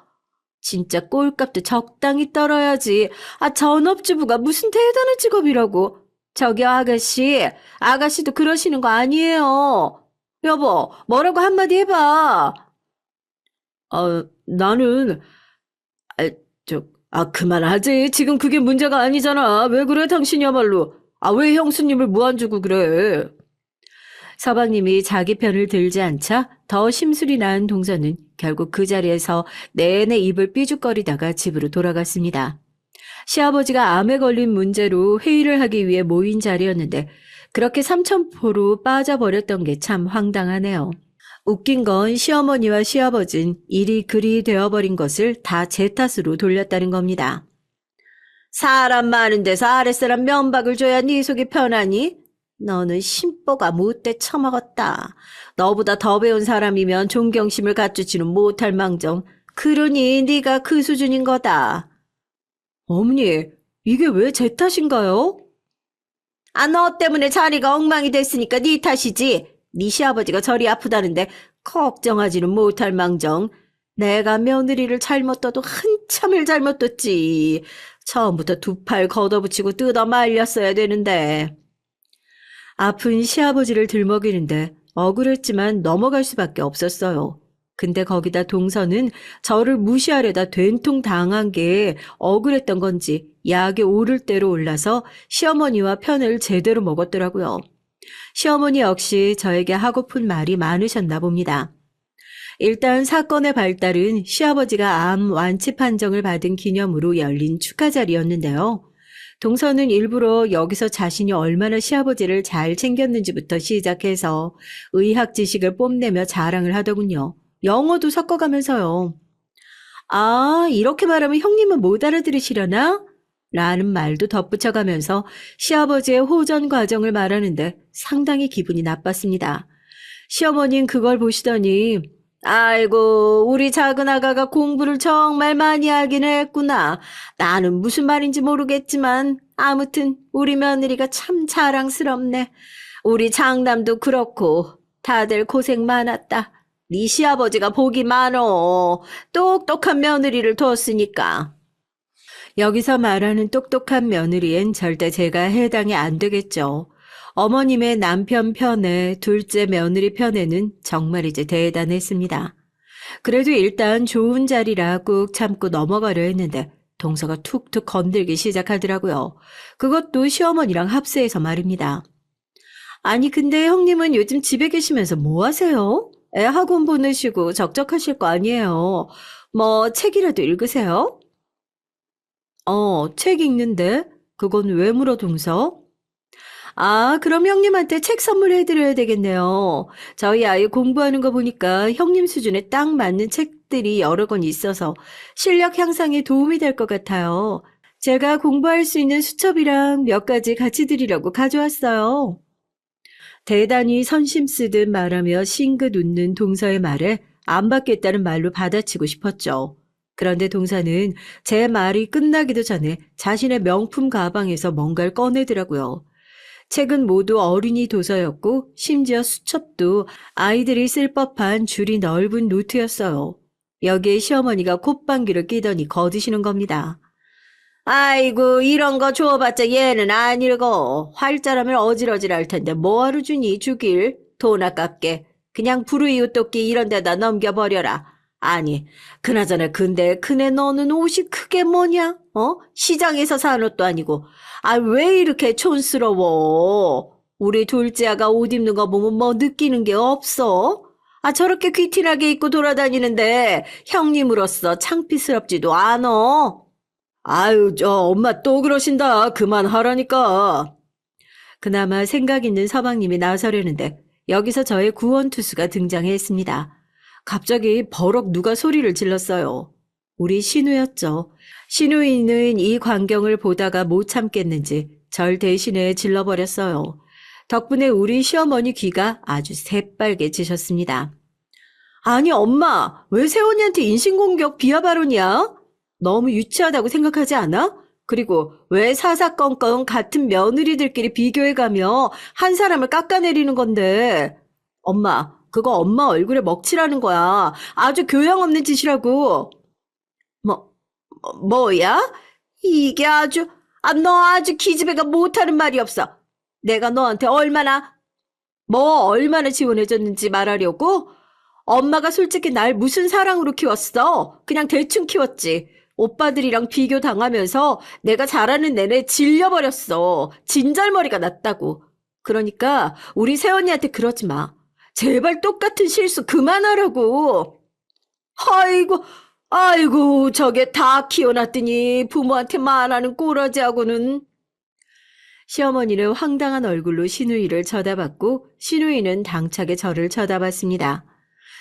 S1: 진짜 꼴값도 적당히 떨어야지. 아 전업주부가 무슨 대단한 직업이라고. 저기요 아가씨. 아가씨도 그러시는 거 아니에요. 여보 뭐라고 한마디 해봐. 나는 아, 그만하지. 지금 그게 문제가 아니잖아. 왜 그래 당신이야말로. 아 왜 형수님을 무안 주고 그래. 서방님이 자기 편을 들지 않자 더 심술이 난 동서는 결국 그 자리에서 내내 입을 삐죽거리다가 집으로 돌아갔습니다. 시아버지가 암에 걸린 문제로 회의를 하기 위해 모인 자리였는데 그렇게 삼천포로 빠져버렸던 게 참 황당하네요. 웃긴 건 시어머니와 시아버진 일이 그리 되어버린 것을 다 제 탓으로 돌렸다는 겁니다. 사람 많은 데서 아랫사람 면박을 줘야 네 속이 편하니? 너는 심보가 못돼 처먹었다. 너보다 더 배운 사람이면 존경심을 갖추지는 못할 망정. 그러니 네가 그 수준인 거다. 어머니, 이게 왜 제 탓인가요? 아, 너 때문에 자리가 엉망이 됐으니까 네 탓이지. 네 시아버지가 저리 아프다는데 걱정하지는 못할 망정. 내가 며느리를 잘못 둬도 한참을 잘못 뒀지. 처음부터 두 팔 걷어붙이고 뜯어 말렸어야 되는데. 아픈 시아버지를 들먹이는데 억울했지만 넘어갈 수밖에 없었어요. 근데 거기다 동서는 저를 무시하려다 된통 당한 게 억울했던 건지 약이 오를 대로 올라서 시어머니와 편을 제대로 먹었더라고요. 시어머니 역시 저에게 하고픈 말이 많으셨나 봅니다. 일단 사건의 발달은 시아버지가 암 완치 판정을 받은 기념으로 열린 축하 자리였는데요. 동서는 일부러 여기서 자신이 얼마나 시아버지를 잘 챙겼는지부터 시작해서 의학 지식을 뽐내며 자랑을 하더군요. 영어도 섞어가면서요. 아, 이렇게 말하면 형님은 못 알아들으시려나? 라는 말도 덧붙여가면서 시아버지의 호전 과정을 말하는데 상당히 기분이 나빴습니다. 시어머니는 그걸 보시더니 아이고 우리 작은 아가가 공부를 정말 많이 하긴 했구나. 나는 무슨 말인지 모르겠지만 아무튼 우리 며느리가 참 자랑스럽네. 우리 장남도 그렇고 다들 고생 많았다. 네 시아버지가 복이 많어. 똑똑한 며느리를 뒀으니까. 여기서 말하는 똑똑한 며느리엔 절대 제가 해당이 안 되겠죠. 어머님의 남편 편에 둘째 며느리 편에는 정말 이제 대단했습니다. 그래도 일단 좋은 자리라 꾹 참고 넘어가려 했는데 동서가 툭툭 건들기 시작하더라고요. 그것도 시어머니랑 합세해서 말입니다. 아니 근데 형님은 요즘 집에 계시면서 뭐 하세요? 애 학원 보내시고 적적하실 거 아니에요. 뭐 책이라도 읽으세요? 책 읽는데? 그건 왜 물어 동서? 아, 그럼 형님한테 책 선물해드려야 되겠네요. 저희 아이 공부하는 거 보니까 형님 수준에 딱 맞는 책들이 여러 권 있어서 실력 향상에 도움이 될 것 같아요. 제가 공부할 수 있는 수첩이랑 몇 가지 같이 드리려고 가져왔어요. 대단히 선심 쓰듯 말하며 싱긋 웃는 동서의 말에 안 받겠다는 말로 받아치고 싶었죠. 그런데 동서는 제 말이 끝나기도 전에 자신의 명품 가방에서 뭔가를 꺼내더라고요. 책은 모두 어린이 도서였고 심지어 수첩도 아이들이 쓸 법한 줄이 넓은 노트였어요. 여기에 시어머니가 콧방귀를 끼더니 거드시는 겁니다. 아이고 이런 거 줘봤자 얘는 안 읽어. 활자라면 어질어질할 텐데 뭐하러 주니 주길. 돈 아깝게. 그냥 불우이웃돕기 이런 데다 넘겨버려라. 아니, 그나저나 근데 그네 너는 옷이 크게 뭐냐? 시장에서 산 옷도 아니고. 아, 왜 이렇게 촌스러워? 우리 둘째아가 옷 입는 거 보면 뭐 느끼는 게 없어? 아, 저렇게 귀티나게 입고 돌아다니는데 형님으로서 창피스럽지도 않어. 아유, 엄마 또 그러신다. 그만하라니까. 그나마 생각 있는 서방님이 나서려는데 여기서 저의 구원투수가 등장했습니다. 갑자기 버럭 누가 소리를 질렀어요. 우리 신우였죠. 신우이는 이 광경을 보다가 못 참겠는지 절 대신에 질러버렸어요. 덕분에 우리 시어머니 귀가 아주 새빨개지셨습니다. 아니 엄마, 왜 세원이한테 인신공격 비하 발언이야? 너무 유치하다고 생각하지 않아? 그리고 왜 사사건건 같은 며느리들끼리 비교해가며 한 사람을 깎아내리는 건데? 엄마, 그거 엄마 얼굴에 먹칠하는 거야. 아주 교양 없는 짓이라고. 뭐야? 이게 아주, 너 아주 기집애가 못하는 말이 없어. 내가 너한테 얼마나 지원해줬는지 말하려고? 엄마가 솔직히 날 무슨 사랑으로 키웠어? 그냥 대충 키웠지. 오빠들이랑 비교 당하면서 내가 자라는 내내 질려버렸어. 진절머리가 났다고. 그러니까 우리 새언니한테 그러지 마. 제발 똑같은 실수 그만하라고. 아이고, 저게 다 키워놨더니 부모한테 말하는 꼬라지하고는. 시어머니는 황당한 얼굴로 신우이를 쳐다봤고 신우이는 당차게 저를 쳐다봤습니다.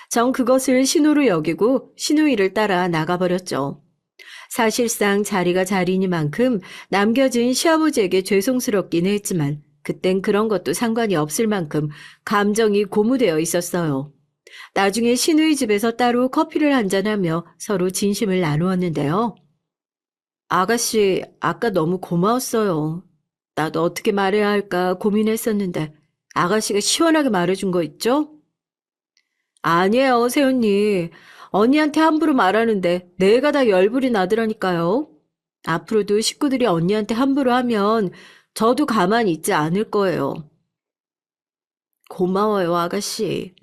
S1: 전 그것을 신호로 여기고 신우이를 따라 나가버렸죠. 사실상 자리가 자리니만큼 남겨진 시아버지에게 죄송스럽긴 했지만 그땐 그런 것도 상관이 없을 만큼 감정이 고무되어 있었어요. 나중에 신우이 집에서 따로 커피를 한잔하며 서로 진심을 나누었는데요. 아가씨, 아까 너무 고마웠어요. 나도 어떻게 말해야 할까 고민했었는데 아가씨가 시원하게 말해준 거 있죠? 아니에요, 새언니. 언니한테 함부로 말하는데 내가 다 열불이 나더라니까요. 앞으로도 식구들이 언니한테 함부로 하면 저도 가만히 있지 않을 거예요. 고마워요, 아가씨.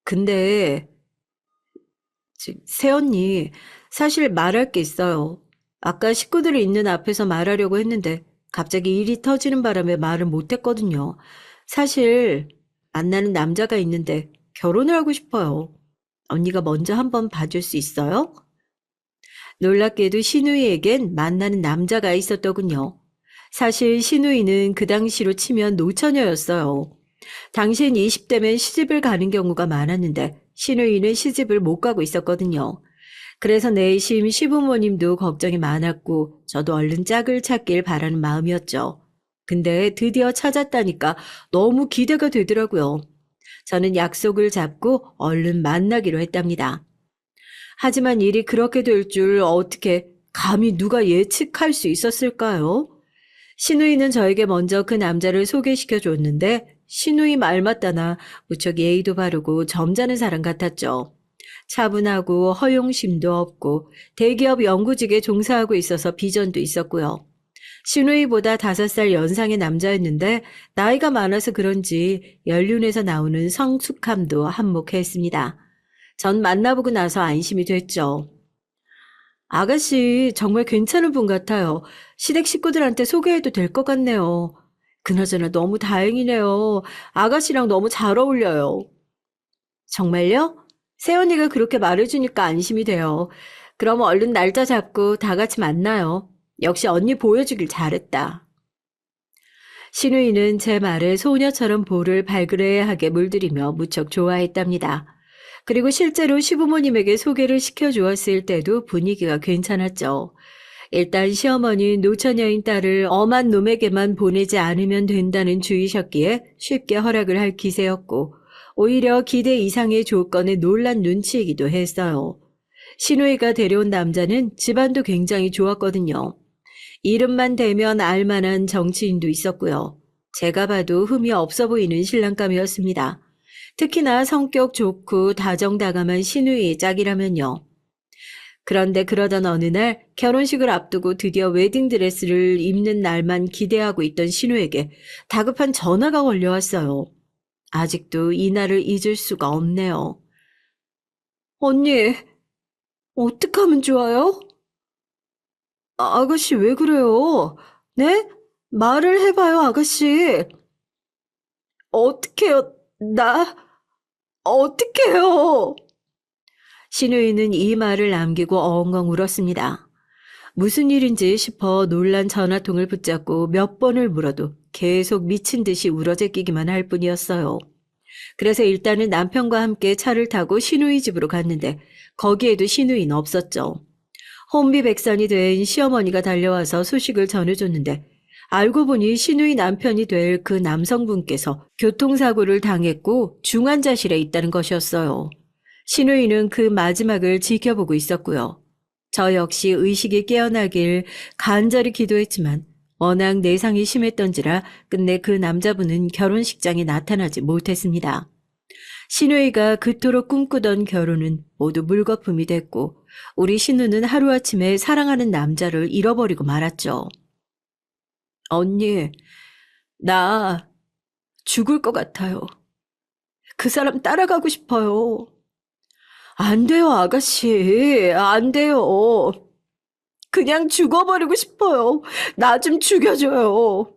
S1: 근데, 새언니, 사실 말할 게 있어요. 아까 식구들이 있는 앞에서 말하려고 했는데 갑자기 일이 터지는 바람에 말을 못했거든요. 사실 만나는 남자가 있는데 결혼을 하고 싶어요. 언니가 먼저 한번 봐줄 수 있어요? 놀랍게도 신우이에겐 만나는 남자가 있었더군요. 사실 신우이는 그 당시로 치면 노처녀였어요. 당시엔 20대면 시집을 가는 경우가 많았는데 신우이는 시집을 못 가고 있었거든요. 그래서 내심 시부모님도 걱정이 많았고 저도 얼른 짝을 찾길 바라는 마음이었죠. 근데 드디어 찾았다니까 너무 기대가 되더라고요. 저는 약속을 잡고 얼른 만나기로 했답니다. 하지만 일이 그렇게 될 줄 어떻게 감히 누가 예측할 수 있었을까요? 신우이는 저에게 먼저 그 남자를 소개시켜 줬는데 신우이 말 맞다나 무척 예의도 바르고 점잖은 사람 같았죠. 차분하고 허용심도 없고 대기업 연구직에 종사하고 있어서 비전도 있었고요. 신우이보다 5살 연상의 남자였는데 나이가 많아서 그런지 연륜에서 나오는 성숙함도 한몫했습니다. 전 만나보고 나서 안심이 됐죠. 아가씨 정말 괜찮은 분 같아요. 시댁 식구들한테 소개해도 될 것 같네요. 그나저나 너무 다행이네요. 아가씨랑 너무 잘 어울려요. 정말요? 새언니가 그렇게 말해주니까 안심이 돼요. 그럼 얼른 날짜 잡고 다 같이 만나요. 역시 언니 보여주길 잘했다. 신우이는 제 말에 소녀처럼 볼을 발그레하게 물들이며 무척 좋아했답니다. 그리고 실제로 시부모님에게 소개를 시켜주었을 때도 분위기가 괜찮았죠. 일단 시어머니 노처녀인 딸을 엄한 놈에게만 보내지 않으면 된다는 주의셨기에 쉽게 허락을 할 기세였고 오히려 기대 이상의 조건에 놀란 눈치이기도 했어요. 신우이가 데려온 남자는 집안도 굉장히 좋았거든요. 이름만 대면 알만한 정치인도 있었고요. 제가 봐도 흠이 없어 보이는 신랑감이었습니다. 특히나 성격 좋고 다정다감한 신우이의 짝이라면요. 그런데 그러던 어느 날 결혼식을 앞두고 드디어 웨딩드레스를 입는 날만 기대하고 있던 신우에게 다급한 전화가 걸려왔어요. 아직도 이날을 잊을 수가 없네요. 언니, 어떡하면 좋아요? 아가씨 왜 그래요? 네? 말을 해봐요, 아가씨. 어떡해요? 어떡해요? 신우이는 이 말을 남기고 엉엉 울었습니다. 무슨 일인지 싶어 놀란 전화통을 붙잡고 몇 번을 물어도 계속 미친 듯이 울어제끼기만 할 뿐이었어요. 그래서 일단은 남편과 함께 차를 타고 신우이 집으로 갔는데 거기에도 신우이는 없었죠. 혼비백산이 된 시어머니가 달려와서 소식을 전해줬는데 알고 보니 신우이 남편이 될 그 남성분께서 교통사고를 당했고 중환자실에 있다는 것이었어요. 신우이는 그 마지막을 지켜보고 있었고요. 저 역시 의식이 깨어나길 간절히 기도했지만 워낙 내상이 심했던지라 끝내 그 남자분은 결혼식장에 나타나지 못했습니다. 신우이가 그토록 꿈꾸던 결혼은 모두 물거품이 됐고 우리 신우는 하루아침에 사랑하는 남자를 잃어버리고 말았죠. 언니, 나 죽을 것 같아요. 그 사람 따라가고 싶어요. 안 돼요, 아가씨. 안 돼요. 그냥 죽어버리고 싶어요. 나 좀 죽여줘요.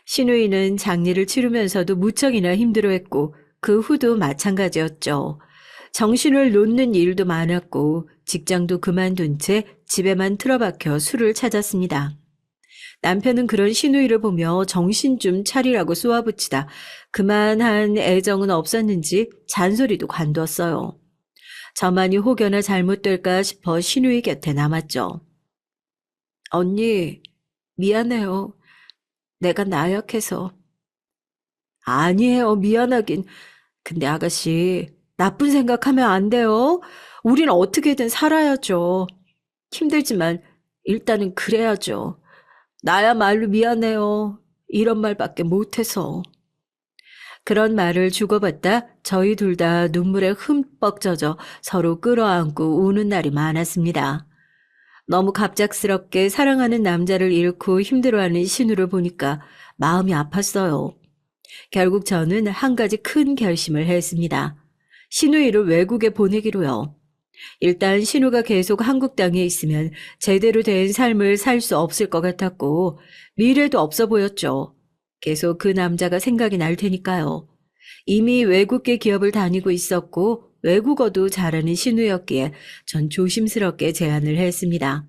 S1: 신우이는 장례를 치르면서도 무척이나 힘들어했고 그 후도 마찬가지였죠. 정신을 놓는 일도 많았고 직장도 그만둔 채 집에만 틀어박혀 술을 찾았습니다. 남편은 그런 신우이를 보며 정신 좀 차리라고 쏘아붙이다 그만한 애정은 없었는지 잔소리도 관뒀어요. 저만이 혹여나 잘못될까 싶어 신우이 곁에 남았죠. 언니, 미안해요. 내가 나약해서. 아니에요, 미안하긴. 근데 아가씨, 나쁜 생각하면 안 돼요. 우린 어떻게든 살아야죠. 힘들지만 일단은 그래야죠. 나야말로 미안해요. 이런 말밖에 못해서. 그런 말을 주고받다 저희 둘 다 눈물에 흠뻑 젖어 서로 끌어안고 우는 날이 많았습니다. 너무 갑작스럽게 사랑하는 남자를 잃고 힘들어하는 신우를 보니까 마음이 아팠어요. 결국 저는 한 가지 큰 결심을 했습니다. 신우이를 외국에 보내기로요. 일단 신우가 계속 한국 땅에 있으면 제대로 된 삶을 살 수 없을 것 같았고 미래도 없어 보였죠. 계속 그 남자가 생각이 날 테니까요. 이미 외국계 기업을 다니고 있었고 외국어도 잘하는 신우였기에 전 조심스럽게 제안을 했습니다.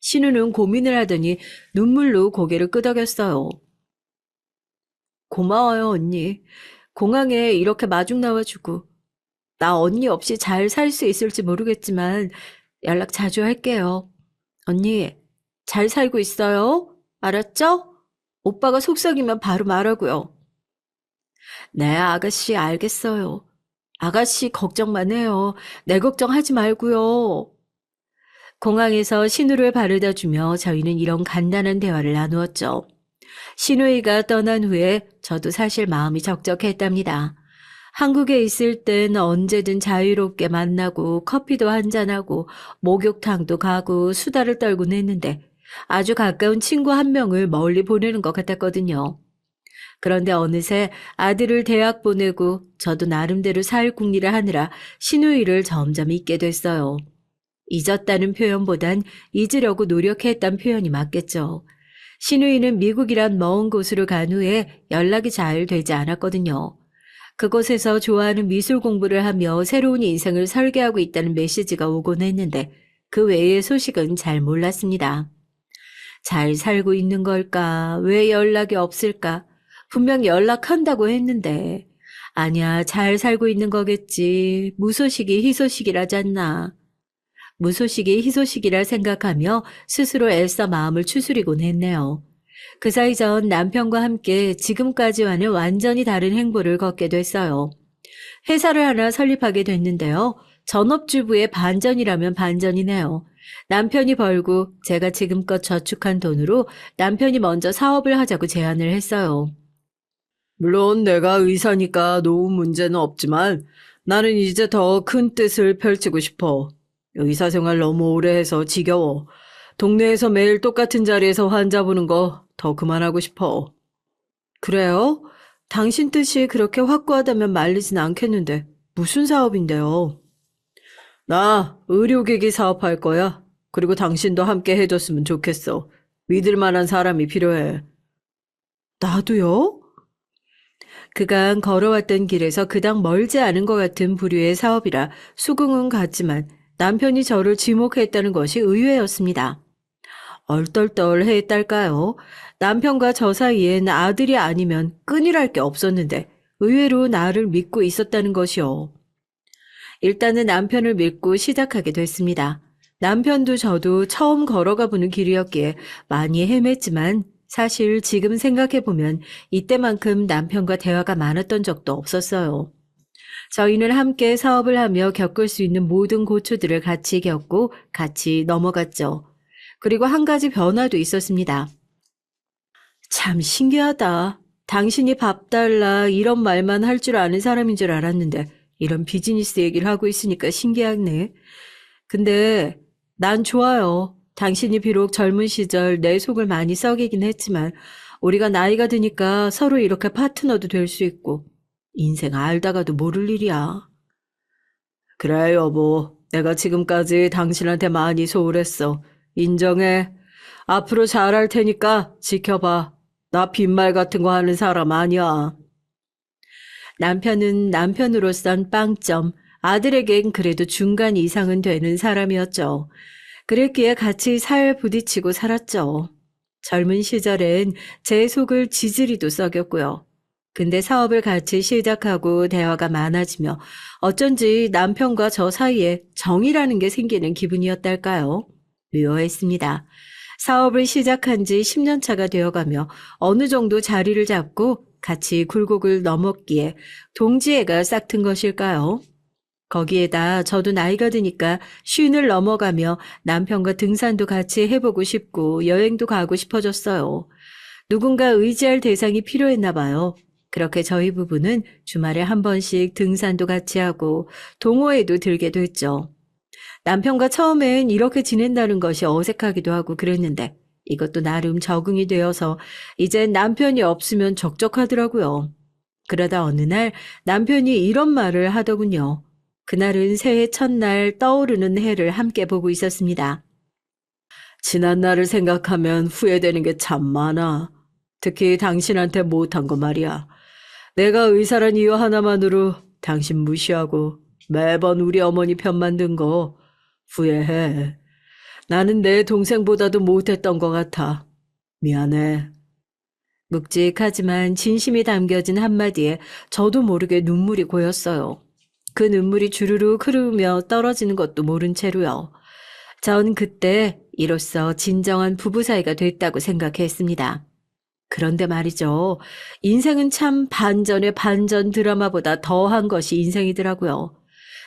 S1: 신우는 고민을 하더니 눈물로 고개를 끄덕였어요. 고마워요, 언니. 공항에 이렇게 마중 나와주고 나 언니 없이 잘 살 수 있을지 모르겠지만 연락 자주 할게요. 언니, 잘 살고 있어요? 알았죠? 오빠가 속썩이면 바로 말하고요. 네, 아가씨, 알겠어요. 아가씨 걱정만 해요. 내 걱정하지 말고요. 공항에서 신우를 바르다 주며 저희는 이런 간단한 대화를 나누었죠. 신우이가 떠난 후에 저도 사실 마음이 적적했답니다. 한국에 있을 땐 언제든 자유롭게 만나고 커피도 한잔하고 목욕탕도 가고 수다를 떨곤 했는데 아주 가까운 친구 한 명을 멀리 보내는 것 같았거든요. 그런데 어느새 아들을 대학 보내고 저도 나름대로 사회국리를 하느라 신우이를 점점 잊게 됐어요. 잊었다는 표현보단 잊으려고 노력했단 표현이 맞겠죠. 신우이는 미국이란 먼 곳으로 간 후에 연락이 잘 되지 않았거든요. 그곳에서 좋아하는 미술 공부를 하며 새로운 인생을 설계하고 있다는 메시지가 오곤 했는데 그 외의 소식은 잘 몰랐습니다. 잘 살고 있는 걸까? 왜 연락이 없을까? 분명 연락한다고 했는데. 아니야, 잘 살고 있는 거겠지. 무소식이 희소식이라잖나. 무소식이 희소식이라 생각하며 스스로 애써 마음을 추스리곤 했네요. 그 사이 전 남편과 함께 지금까지와는 완전히 다른 행보를 걷게 됐어요. 회사를 하나 설립하게 됐는데요. 전업주부의 반전이라면 반전이네요. 남편이 벌고 제가 지금껏 저축한 돈으로 남편이 먼저 사업을 하자고 제안을 했어요. 물론 내가 의사니까 노후 문제는 없지만 나는 이제 더 큰 뜻을 펼치고 싶어. 의사 생활 너무 오래 해서 지겨워. 동네에서 매일 똑같은 자리에서 환자 보는 거 더 그만하고 싶어. 그래요? 당신 뜻이 그렇게 확고하다면 말리진 않겠는데 무슨 사업인데요? 나 의료기기 사업할 거야. 그리고 당신도 함께 해줬으면 좋겠어. 믿을 만한 사람이 필요해. 나도요? 그간 걸어왔던 길에서 그닥 멀지 않은 것 같은 부류의 사업이라 수긍은 갔지만 남편이 저를 지목했다는 것이 의외였습니다. 얼떨떨했달까요? 남편과 저 사이엔 아들이 아니면 끈이랄 게 없었는데 의외로 나를 믿고 있었다는 것이요. 일단은 남편을 믿고 시작하게 됐습니다. 남편도 저도 처음 걸어가 보는 길이었기에 많이 헤맸지만 사실 지금 생각해보면 이때만큼 남편과 대화가 많았던 적도 없었어요. 저희는 함께 사업을 하며 겪을 수 있는 모든 고초들을 같이 겪고 같이 넘어갔죠. 그리고 한 가지 변화도 있었습니다. 참 신기하다. 당신이 밥 달라 이런 말만 할 줄 아는 사람인 줄 알았는데 이런 비즈니스 얘기를 하고 있으니까 신기하네. 근데 난 좋아요. 당신이 비록 젊은 시절 내 속을 많이 썩이긴 했지만 우리가 나이가 드니까 서로 이렇게 파트너도 될 수 있고 인생 알다가도 모를 일이야. 그래 여보. 내가 지금까지 당신한테 많이 소홀했어. 인정해. 앞으로 잘할 테니까 지켜봐. 나 빈말 같은 거 하는 사람 아니야. 남편은 남편으로선 빵점, 아들에겐 그래도 중간 이상은 되는 사람이었죠. 그랬기에 같이 살 부딪히고 살았죠. 젊은 시절엔 제 속을 지지리도 썩였고요. 근데 사업을 같이 시작하고 대화가 많아지며 어쩐지 남편과 저 사이에 정이라는 게 생기는 기분이었달까요? 묘했습니다. 사업을 시작한 지 10년 차가 되어가며 어느 정도 자리를 잡고 같이 굴곡을 넘었기에 동지애가 싹튼 것일까요? 거기에다 저도 나이가 드니까 쉰을 넘어가며 남편과 등산도 같이 해보고 싶고 여행도 가고 싶어졌어요. 누군가 의지할 대상이 필요했나 봐요. 그렇게 저희 부부는 주말에 한 번씩 등산도 같이 하고 동호회도 들게 됐죠. 남편과 처음엔 이렇게 지낸다는 것이 어색하기도 하고 그랬는데 이것도 나름 적응이 되어서 이젠 남편이 없으면 적적하더라고요. 그러다 어느 날 남편이 이런 말을 하더군요. 그날은 새해 첫날 떠오르는 해를 함께 보고 있었습니다. 지난 날을 생각하면 후회되는 게 참 많아. 특히 당신한테 못한 거 말이야. 내가 의사란 이유 하나만으로 당신 무시하고 매번 우리 어머니 편만 든 거 후회해. 나는 내 동생보다도 못했던 것 같아. 미안해. 묵직하지만 진심이 담겨진 한마디에 저도 모르게 눈물이 고였어요. 그 눈물이 주르륵 흐르며 떨어지는 것도 모른 채로요. 전 그때 이로써 진정한 부부 사이가 됐다고 생각했습니다. 그런데 말이죠. 인생은 참 반전의 반전 드라마보다 더한 것이 인생이더라고요.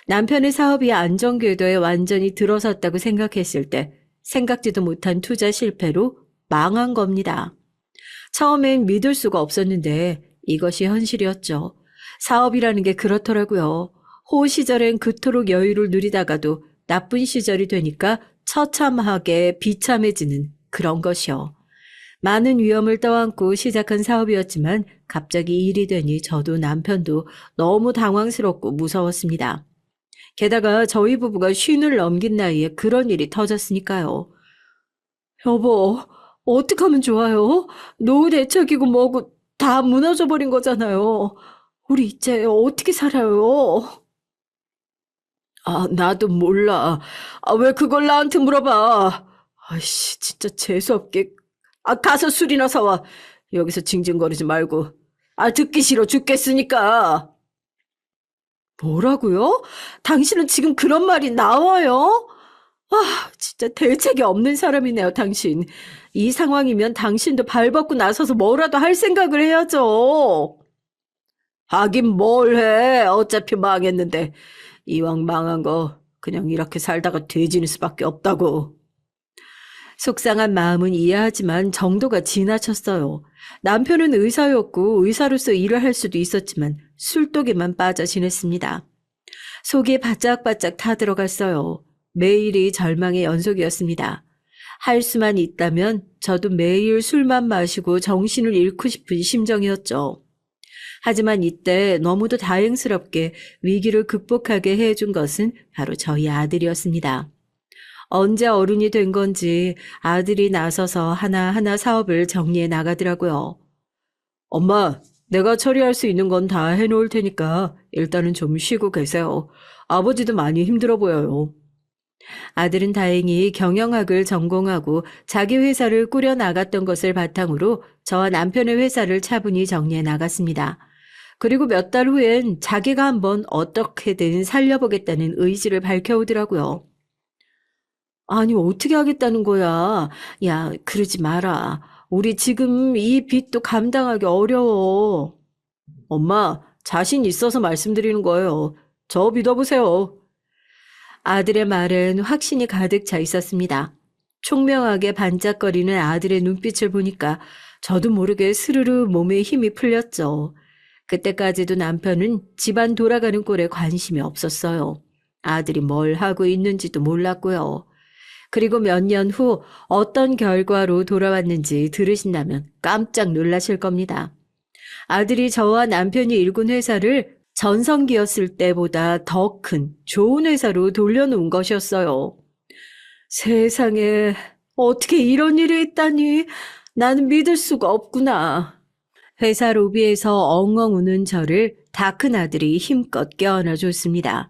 S1: 남편의 사업이 안정궤도에 완전히 들어섰다고 생각했을 때 생각지도 못한 투자 실패로 망한 겁니다. 처음엔 믿을 수가 없었는데 이것이 현실이었죠. 사업이라는 게 그렇더라고요. 호 시절엔 그토록 여유를 누리다가도 나쁜 시절이 되니까 처참하게 비참해지는 그런 것이요. 많은 위험을 떠안고 시작한 사업이었지만 갑자기 일이 되니 저도 남편도 너무 당황스럽고 무서웠습니다. 게다가 저희 부부가 쉰을 넘긴 나이에 그런 일이 터졌으니까요. 여보, 어떡하면 좋아요? 노후 대책이고 뭐고 다 무너져 버린 거잖아요. 우리 이제 어떻게 살아요? 아, 나도 몰라. 아, 왜 그걸 나한테 물어봐? 아이씨, 진짜 재수없게. 아, 가서 술이나 사와. 여기서 징징거리지 말고. 아, 듣기 싫어 죽겠으니까. 뭐라고요? 당신은 지금 그런 말이 나와요? 아, 진짜 대책이 없는 사람이네요, 당신. 이 상황이면 당신도 발벗고 나서서 뭐라도 할 생각을 해야죠. 하긴 뭘 해. 어차피 망했는데. 이왕 망한 거 그냥 이렇게 살다가 뒤지는 수밖에 없다고. 속상한 마음은 이해하지만 정도가 지나쳤어요. 남편은 의사였고 의사로서 일을 할 수도 있었지만 술독에만 빠져 지냈습니다. 속이 바짝바짝 타들어갔어요. 매일이 절망의 연속이었습니다. 할 수만 있다면 저도 매일 술만 마시고 정신을 잃고 싶은 심정이었죠. 하지만 이때 너무도 다행스럽게 위기를 극복하게 해준 것은 바로 저희 아들이었습니다. 언제 어른이 된 건지 아들이 나서서 하나하나 사업을 정리해 나가더라고요. 엄마, 내가 처리할 수 있는 건 다 해놓을 테니까 일단은 좀 쉬고 계세요. 아버지도 많이 힘들어 보여요. 아들은 다행히 경영학을 전공하고 자기 회사를 꾸려 나갔던 것을 바탕으로 저와 남편의 회사를 차분히 정리해 나갔습니다. 그리고 몇 달 후엔 자기가 한번 어떻게든 살려보겠다는 의지를 밝혀오더라고요. 아니, 어떻게 하겠다는 거야? 야, 그러지 마라. 우리 지금 이 빚도 감당하기 어려워. 엄마, 자신 있어서 말씀드리는 거예요. 저 믿어보세요. 아들의 말은 확신이 가득 차 있었습니다. 총명하게 반짝거리는 아들의 눈빛을 보니까 저도 모르게 스르르 몸에 힘이 풀렸죠. 그때까지도 남편은 집안 돌아가는 꼴에 관심이 없었어요. 아들이 뭘 하고 있는지도 몰랐고요. 그리고 몇 년 후 어떤 결과로 돌아왔는지 들으신다면 깜짝 놀라실 겁니다. 아들이 저와 남편이 일군 회사를 전성기였을 때보다 더 큰 좋은 회사로 돌려놓은 것이었어요. 세상에, 어떻게 이런 일이 있다니. 나는 믿을 수가 없구나. 회사 로비에서 엉엉 우는 저를 다 큰 아들이 힘껏 껴안아 줬습니다.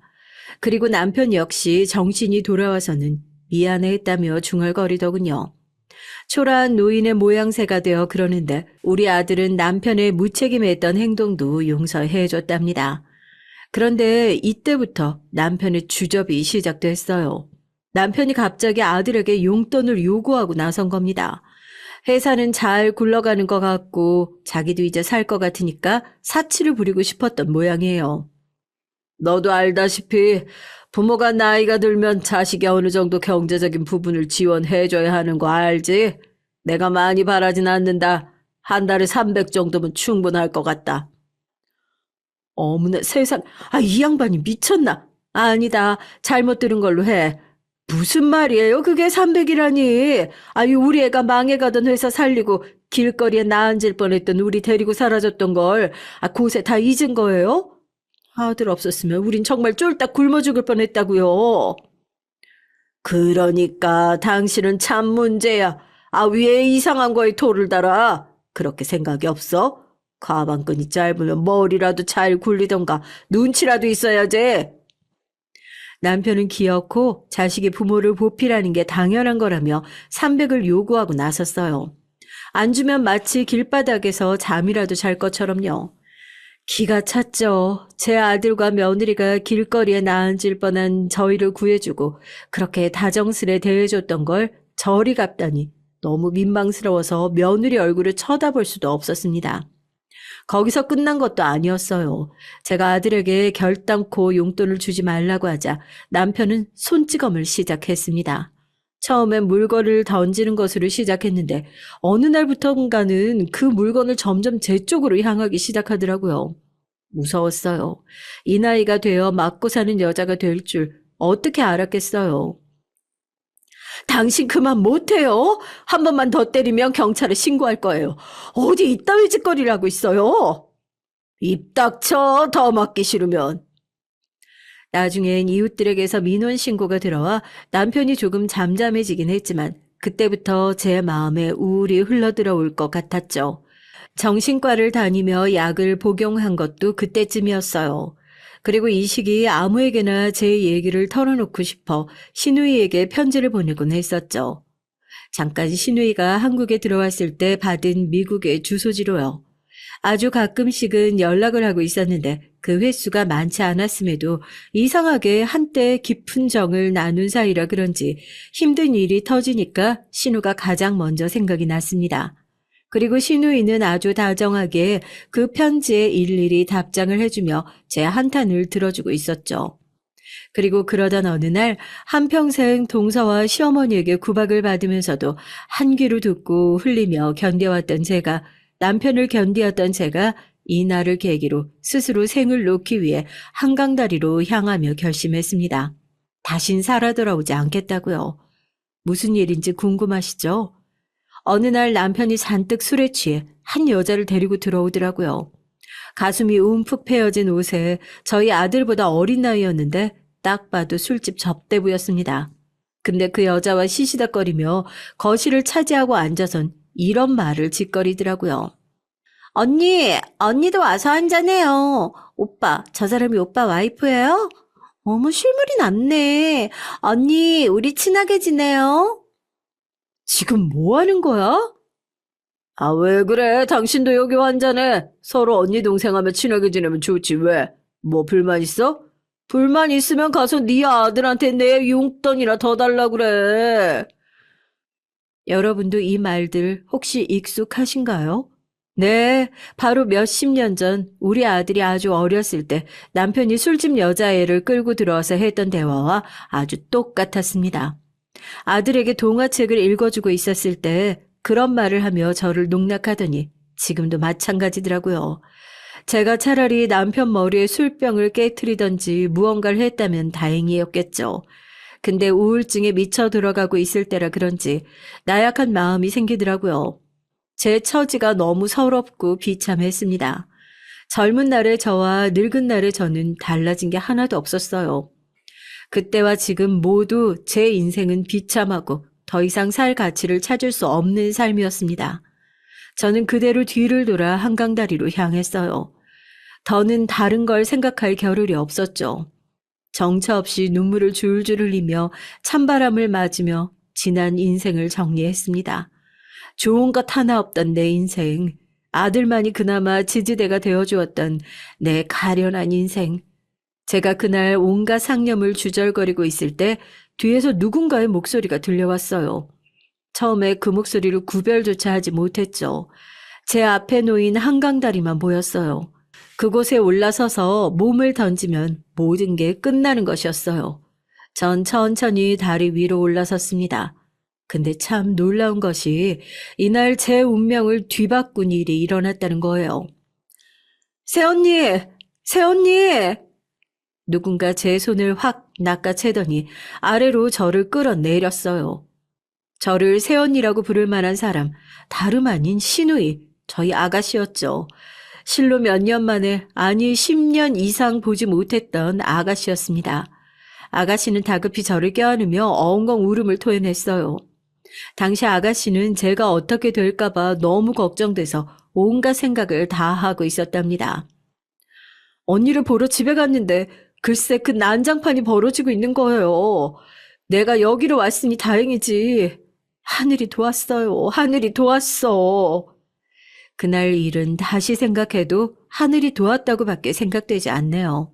S1: 그리고 남편 역시 정신이 돌아와서는 미안해했다며 중얼거리더군요. 초라한 노인의 모양새가 되어 그러는데 우리 아들은 남편의 무책임했던 행동도 용서해줬답니다. 그런데 이때부터 남편의 주접이 시작됐어요. 남편이 갑자기 아들에게 용돈을 요구하고 나선 겁니다. 회사는 잘 굴러가는 것 같고 자기도 이제 살 것 같으니까 사치를 부리고 싶었던 모양이에요. 너도 알다시피 부모가 나이가 들면 자식이 어느 정도 경제적인 부분을 지원해줘야 하는 거 알지? 내가 많이 바라진 않는다. 한 달에 300 정도면 충분할 것 같다. 어머나 세상, 이 양반이 미쳤나? 아니다, 잘못 들은 걸로 해. 무슨 말이에요? 그게 300이라니. 우리 애가 망해가던 회사 살리고 길거리에 나 앉을 뻔했던 우리 데리고 사라졌던 걸 곳에 다 잊은 거예요? 아들 없었으면 우린 정말 쫄딱 굶어 죽을 뻔했다고요. 그러니까 당신은 참 문제야. 왜 이상한 거에 토를 달아? 그렇게 생각이 없어? 가방끈이 짧으면 머리라도 잘 굴리던가 눈치라도 있어야지. 남편은 기어코 자식이 부모를 보필하는 게 당연한 거라며 300을 요구하고 나섰어요. 안 주면 마치 길바닥에서 잠이라도 잘 것처럼요. 기가 찼죠. 제 아들과 며느리가 길거리에 나앉을 뻔한 저희를 구해주고 그렇게 다정스레 대해줬던 걸 저리 갚다니 너무 민망스러워서 며느리 얼굴을 쳐다볼 수도 없었습니다. 거기서 끝난 것도 아니었어요. 제가 아들에게 결단코 용돈을 주지 말라고 하자 남편은 손찌검을 시작했습니다. 처음엔 물건을 던지는 것으로 시작했는데 어느 날부턴가는 그 물건을 점점 제 쪽으로 향하기 시작하더라고요. 무서웠어요. 이 나이가 되어 맞고 사는 여자가 될 줄 어떻게 알았겠어요. 당신 그만 못해요. 한 번만 더 때리면 경찰에 신고할 거예요. 어디 이따위 짓거리를 하고 있어요. 입 닥쳐, 더 맞기 싫으면. 나중엔 이웃들에게서 민원 신고가 들어와 남편이 조금 잠잠해지긴 했지만 그때부터 제 마음에 우울이 흘러들어올 것 같았죠. 정신과를 다니며 약을 복용한 것도 그때쯤이었어요. 그리고 이 시기 아무에게나 제 얘기를 털어놓고 싶어 신우이에게 편지를 보내곤 했었죠. 잠깐 신우이가 한국에 들어왔을 때 받은 미국의 주소지로요. 아주 가끔씩은 연락을 하고 있었는데 그 횟수가 많지 않았음에도 이상하게 한때 깊은 정을 나눈 사이라 그런지 힘든 일이 터지니까 신우가 가장 먼저 생각이 났습니다. 그리고 신우이는 아주 다정하게 그 편지에 일일이 답장을 해주며 제 한탄을 들어주고 있었죠. 그리고 그러던 어느 날 한평생 동서와 시어머니에게 구박을 받으면서도 한 귀로 듣고 흘리며 견뎌왔던 제가, 남편을 견디었던 제가 이 날을 계기로 스스로 생을 놓기 위해 한강다리로 향하며 결심했습니다. 다신 살아 돌아오지 않겠다고요. 무슨 일인지 궁금하시죠? 어느 날 남편이 잔뜩 술에 취해 한 여자를 데리고 들어오더라고요. 가슴이 움푹 패여진 옷에 저희 아들보다 어린 나이였는데 딱 봐도 술집 접대부였습니다. 근데 그 여자와 시시닥거리며 거실을 차지하고 앉아선 이런 말을 짓거리더라고요. 언니도 와서 한잔해요. 오빠, 저 사람이 오빠 와이프예요? 어머, 실물이 낫네. 언니, 우리 친하게 지내요? 지금 뭐 하는 거야? 아, 왜 그래? 당신도 여기 한잔해. 서로 언니 동생 하면 친하게 지내면 좋지. 왜? 뭐 불만 있어? 불만 있으면 가서 네 아들한테 내 용돈이나 더 달라 그래. 여러분도 이 말들 혹시 익숙하신가요? 네, 바로 몇십 년 전 우리 아들이 아주 어렸을 때 남편이 술집 여자애를 끌고 들어와서 했던 대화와 아주 똑같았습니다. 아들에게 동화책을 읽어주고 있었을 때 그런 말을 하며 저를 농락하더니 지금도 마찬가지더라고요. 제가 차라리 남편 머리에 술병을 깨트리던지 무언가를 했다면 다행이었겠죠. 근데 우울증에 미쳐 들어가고 있을 때라 그런지 나약한 마음이 생기더라고요. 제 처지가 너무 서럽고 비참했습니다. 젊은 날의 저와 늙은 날의 저는 달라진 게 하나도 없었어요. 그때와 지금 모두 제 인생은 비참하고 더 이상 살 가치를 찾을 수 없는 삶이었습니다. 저는 그대로 뒤를 돌아 한강다리로 향했어요. 더는 다른 걸 생각할 겨를이 없었죠. 정처 없이 눈물을 줄줄 흘리며 찬바람을 맞으며 지난 인생을 정리했습니다. 좋은 것 하나 없던 내 인생, 아들만이 그나마 지지대가 되어주었던 내 가련한 인생. 제가 그날 온갖 상념을 주절거리고 있을 때 뒤에서 누군가의 목소리가 들려왔어요. 처음에 그 목소리를 구별조차 하지 못했죠. 제 앞에 놓인 한강다리만 보였어요. 그곳에 올라서서 몸을 던지면 모든 게 끝나는 것이었어요. 전 천천히 다리 위로 올라섰습니다. 근데 참 놀라운 것이 이날 제 운명을 뒤바꾼 일이 일어났다는 거예요. 새언니! 새언니! 누군가 제 손을 확 낚아채더니 아래로 저를 끌어내렸어요. 저를 새언니라고 부를 만한 사람, 다름 아닌 시누이, 저희 아가씨였죠. 실로 몇 년 만에, 아니 10년 이상 보지 못했던 아가씨였습니다. 아가씨는 다급히 저를 껴안으며 엉엉 울음을 토해냈어요. 당시 아가씨는 제가 어떻게 될까봐 너무 걱정돼서 온갖 생각을 다 하고 있었답니다. 언니를 보러 집에 갔는데 글쎄 그 난장판이 벌어지고 있는 거예요. 내가 여기로 왔으니 다행이지. 하늘이 도왔어요. 하늘이 도왔어. 그날 일은 다시 생각해도 하늘이 도왔다고밖에 생각되지 않네요.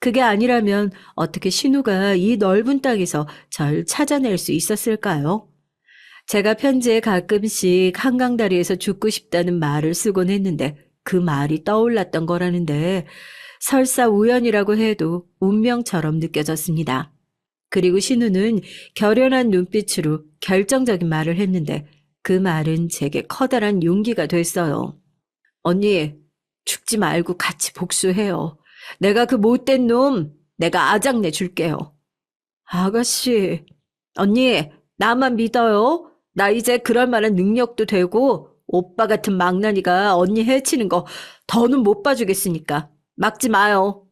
S1: 그게 아니라면 어떻게 신우가 이 넓은 땅에서 절 찾아낼 수 있었을까요? 제가 편지에 가끔씩 한강다리에서 죽고 싶다는 말을 쓰곤 했는데 그 말이 떠올랐던 거라는데 설사 우연이라고 해도 운명처럼 느껴졌습니다. 그리고 신우는 결연한 눈빛으로 결정적인 말을 했는데 그 말은 제게 커다란 용기가 됐어요. 언니, 죽지 말고 같이 복수해요. 내가 그 못된 놈, 내가 아작내 줄게요. 아가씨, 언니, 나만 믿어요. 나 이제 그럴 만한 능력도 되고 오빠 같은 망나니가 언니 해치는 거 더는 못 봐주겠으니까 막지 마요.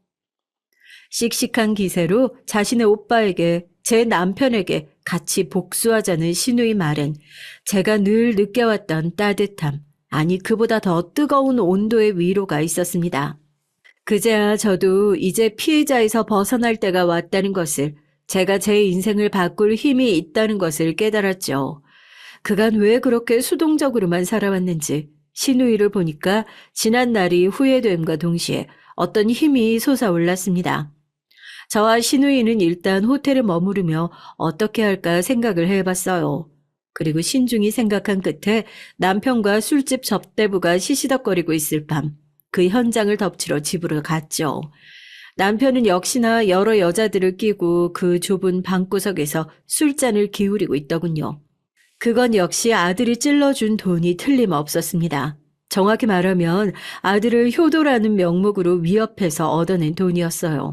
S1: 씩씩한 기세로 자신의 오빠에게, 제 남편에게 같이 복수하자는 신우의 말엔 제가 늘 느껴왔던 따뜻함, 아니 그보다 더 뜨거운 온도의 위로가 있었습니다. 그제야 저도 이제 피해자에서 벗어날 때가 왔다는 것을, 제가 제 인생을 바꿀 힘이 있다는 것을 깨달았죠. 그간 왜 그렇게 수동적으로만 살아왔는지 신우이를 보니까 지난 날이 후회됨과 동시에 어떤 힘이 솟아올랐습니다. 저와 신우이는 일단 호텔에 머무르며 어떻게 할까 생각을 해봤어요. 그리고 신중히 생각한 끝에 남편과 술집 접대부가 시시덕거리고 있을 밤, 그 현장을 덮치러 집으로 갔죠. 남편은 역시나 여러 여자들을 끼고 그 좁은 방구석에서 술잔을 기울이고 있더군요. 그건 역시 아들이 찔러준 돈이 틀림없었습니다. 정확히 말하면 아들을 효도라는 명목으로 위협해서 얻어낸 돈이었어요.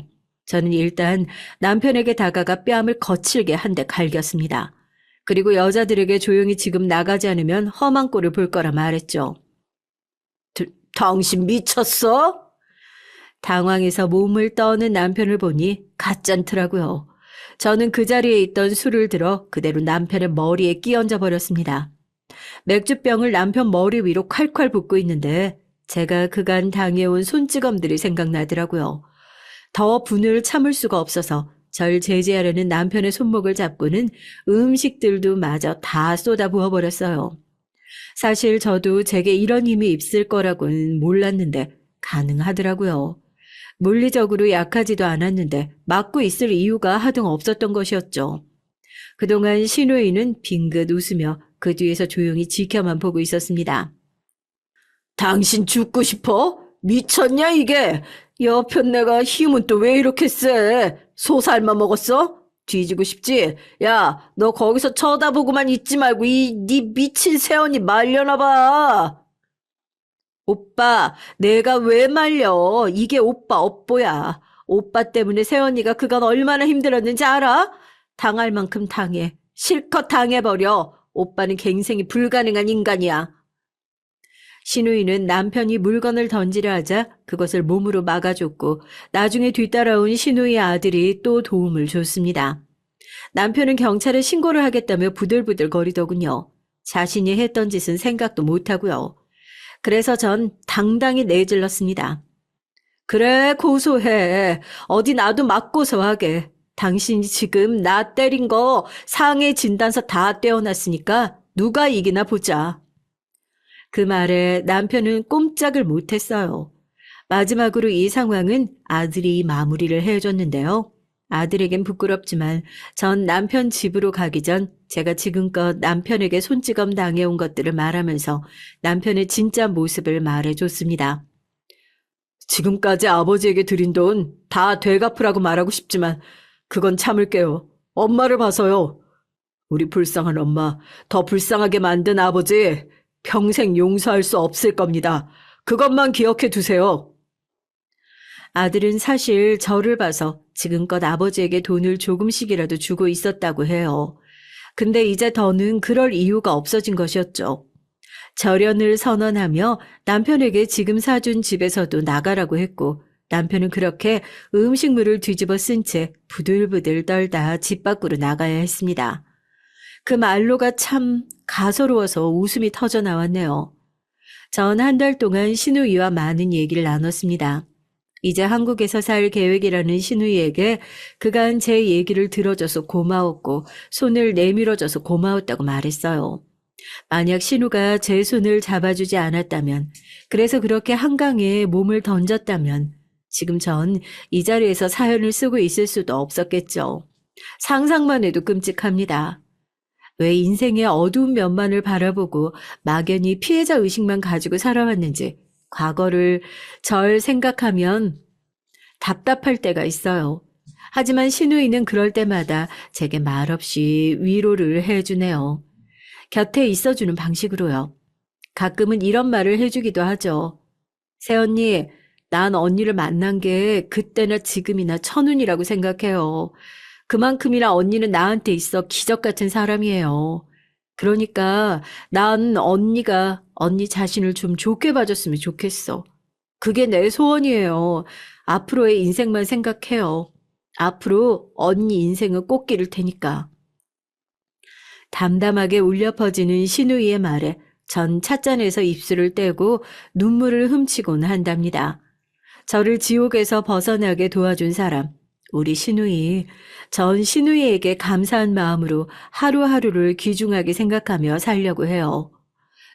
S1: 저는 일단 남편에게 다가가 뺨을 거칠게 한 대 갈겼습니다. 그리고 여자들에게 조용히 지금 나가지 않으면 험한 꼴을 볼 거라 말했죠. 당신 미쳤어? 당황해서 몸을 떠는 남편을 보니 가짠더라고요. 저는 그 자리에 있던 술을 들어 그대로 남편의 머리에 끼얹어 버렸습니다. 맥주병을 남편 머리 위로 콸콸 붓고 있는데 제가 그간 당해온 손찌검들이 생각나더라고요. 더 분을 참을 수가 없어서 절 제지하려는 남편의 손목을 잡고는 음식들도 마저 다 쏟아 부어버렸어요. 사실 저도 제게 이런 힘이 있을 거라고는 몰랐는데 가능하더라고요. 물리적으로 약하지도 않았는데 막고 있을 이유가 하등 없었던 것이었죠. 그동안 신우이는 빙긋 웃으며 그 뒤에서 조용히 지켜만 보고 있었습니다. 당신 죽고 싶어? 미쳤냐 이게? 여편 내가 힘은 또 왜 이렇게 세? 소살만 먹었어? 뒤지고 싶지? 야, 너 거기서 쳐다보고만 있지 말고 네 미친 새언니 말려나 봐. 오빠, 내가 왜 말려? 이게 오빠 업보야. 오빠 때문에 새언니가 그간 얼마나 힘들었는지 알아? 당할 만큼 당해. 실컷 당해버려. 오빠는 갱생이 불가능한 인간이야. 신우이는 남편이 물건을 던지려 하자 그것을 몸으로 막아줬고 나중에 뒤따라온 신우이의 아들이 또 도움을 줬습니다. 남편은 경찰에 신고를 하겠다며 부들부들 거리더군요. 자신이 했던 짓은 생각도 못하고요. 그래서 전 당당히 내질렀습니다. 그래, 고소해. 어디 나도 맞고서 하게. 당신이 지금 나 때린 거 상해 진단서 다 떼어놨으니까 누가 이기나 보자. 그 말에 남편은 꼼짝을 못했어요. 마지막으로 이 상황은 아들이 마무리를 해줬는데요. 아들에겐 부끄럽지만 전 남편 집으로 가기 전 제가 지금껏 남편에게 손찌검 당해온 것들을 말하면서 남편의 진짜 모습을 말해줬습니다. 지금까지 아버지에게 드린 돈 다 되갚으라고 말하고 싶지만 그건 참을게요. 엄마를 봐서요. 우리 불쌍한 엄마, 더 불쌍하게 만든 아버지 평생 용서할 수 없을 겁니다. 그것만 기억해 두세요. 아들은 사실 저를 봐서 지금껏 아버지에게 돈을 조금씩이라도 주고 있었다고 해요. 근데 이제 더는 그럴 이유가 없어진 것이었죠. 절연을 선언하며 남편에게 지금 사준 집에서도 나가라고 했고 남편은 그렇게 음식물을 뒤집어 쓴 채 부들부들 떨다 집 밖으로 나가야 했습니다. 그 말로가 참 가소로워서 웃음이 터져 나왔네요. 전 한 달 동안 신우이와 많은 얘기를 나눴습니다. 이제 한국에서 살 계획이라는 신우이에게 그간 제 얘기를 들어줘서 고마웠고 손을 내밀어줘서 고마웠다고 말했어요. 만약 신우가 제 손을 잡아주지 않았다면, 그래서 그렇게 한강에 몸을 던졌다면 지금 전 이 자리에서 사연을 쓰고 있을 수도 없었겠죠. 상상만 해도 끔찍합니다. 왜 인생의 어두운 면만을 바라보고 막연히 피해자 의식만 가지고 살아왔는지 과거를 절 생각하면 답답할 때가 있어요. 하지만 신우이는 그럴 때마다 제게 말없이 위로를 해주네요. 곁에 있어주는 방식으로요. 가끔은 이런 말을 해주기도 하죠. 새언니, 난 언니를 만난 게 그때나 지금이나 천운이라고 생각해요. 그만큼이나 언니는 나한테 있어 기적 같은 사람이에요. 그러니까 난 언니가 언니 자신을 좀 좋게 봐줬으면 좋겠어. 그게 내 소원이에요. 앞으로의 인생만 생각해요. 앞으로 언니 인생은 꽃길일 테니까. 담담하게 울려 퍼지는 신우이의 말에 전 찻잔에서 입술을 떼고 눈물을 훔치곤 한답니다. 저를 지옥에서 벗어나게 도와준 사람, 우리 신우이. 전 신우이에게 감사한 마음으로 하루하루를 귀중하게 생각하며 살려고 해요.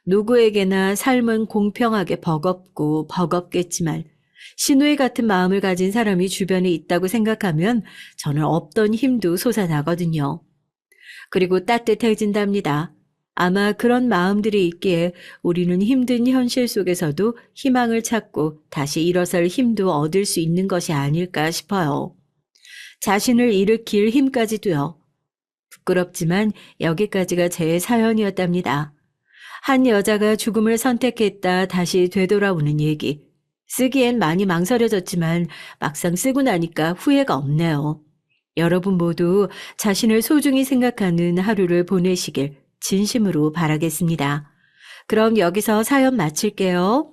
S1: 누구에게나 삶은 공평하게 버겁고 버겁겠지만 신우이 같은 마음을 가진 사람이 주변에 있다고 생각하면 저는 없던 힘도 솟아나거든요. 그리고 따뜻해진답니다. 아마 그런 마음들이 있기에 우리는 힘든 현실 속에서도 희망을 찾고 다시 일어설 힘도 얻을 수 있는 것이 아닐까 싶어요. 자신을 일으킬 힘까지도요. 부끄럽지만 여기까지가 제 사연이었답니다. 한 여자가 죽음을 선택했다 다시 되돌아오는 얘기. 쓰기엔 많이 망설여졌지만 막상 쓰고 나니까 후회가 없네요. 여러분 모두 자신을 소중히 생각하는 하루를 보내시길 진심으로 바라겠습니다. 그럼 여기서 사연 마칠게요.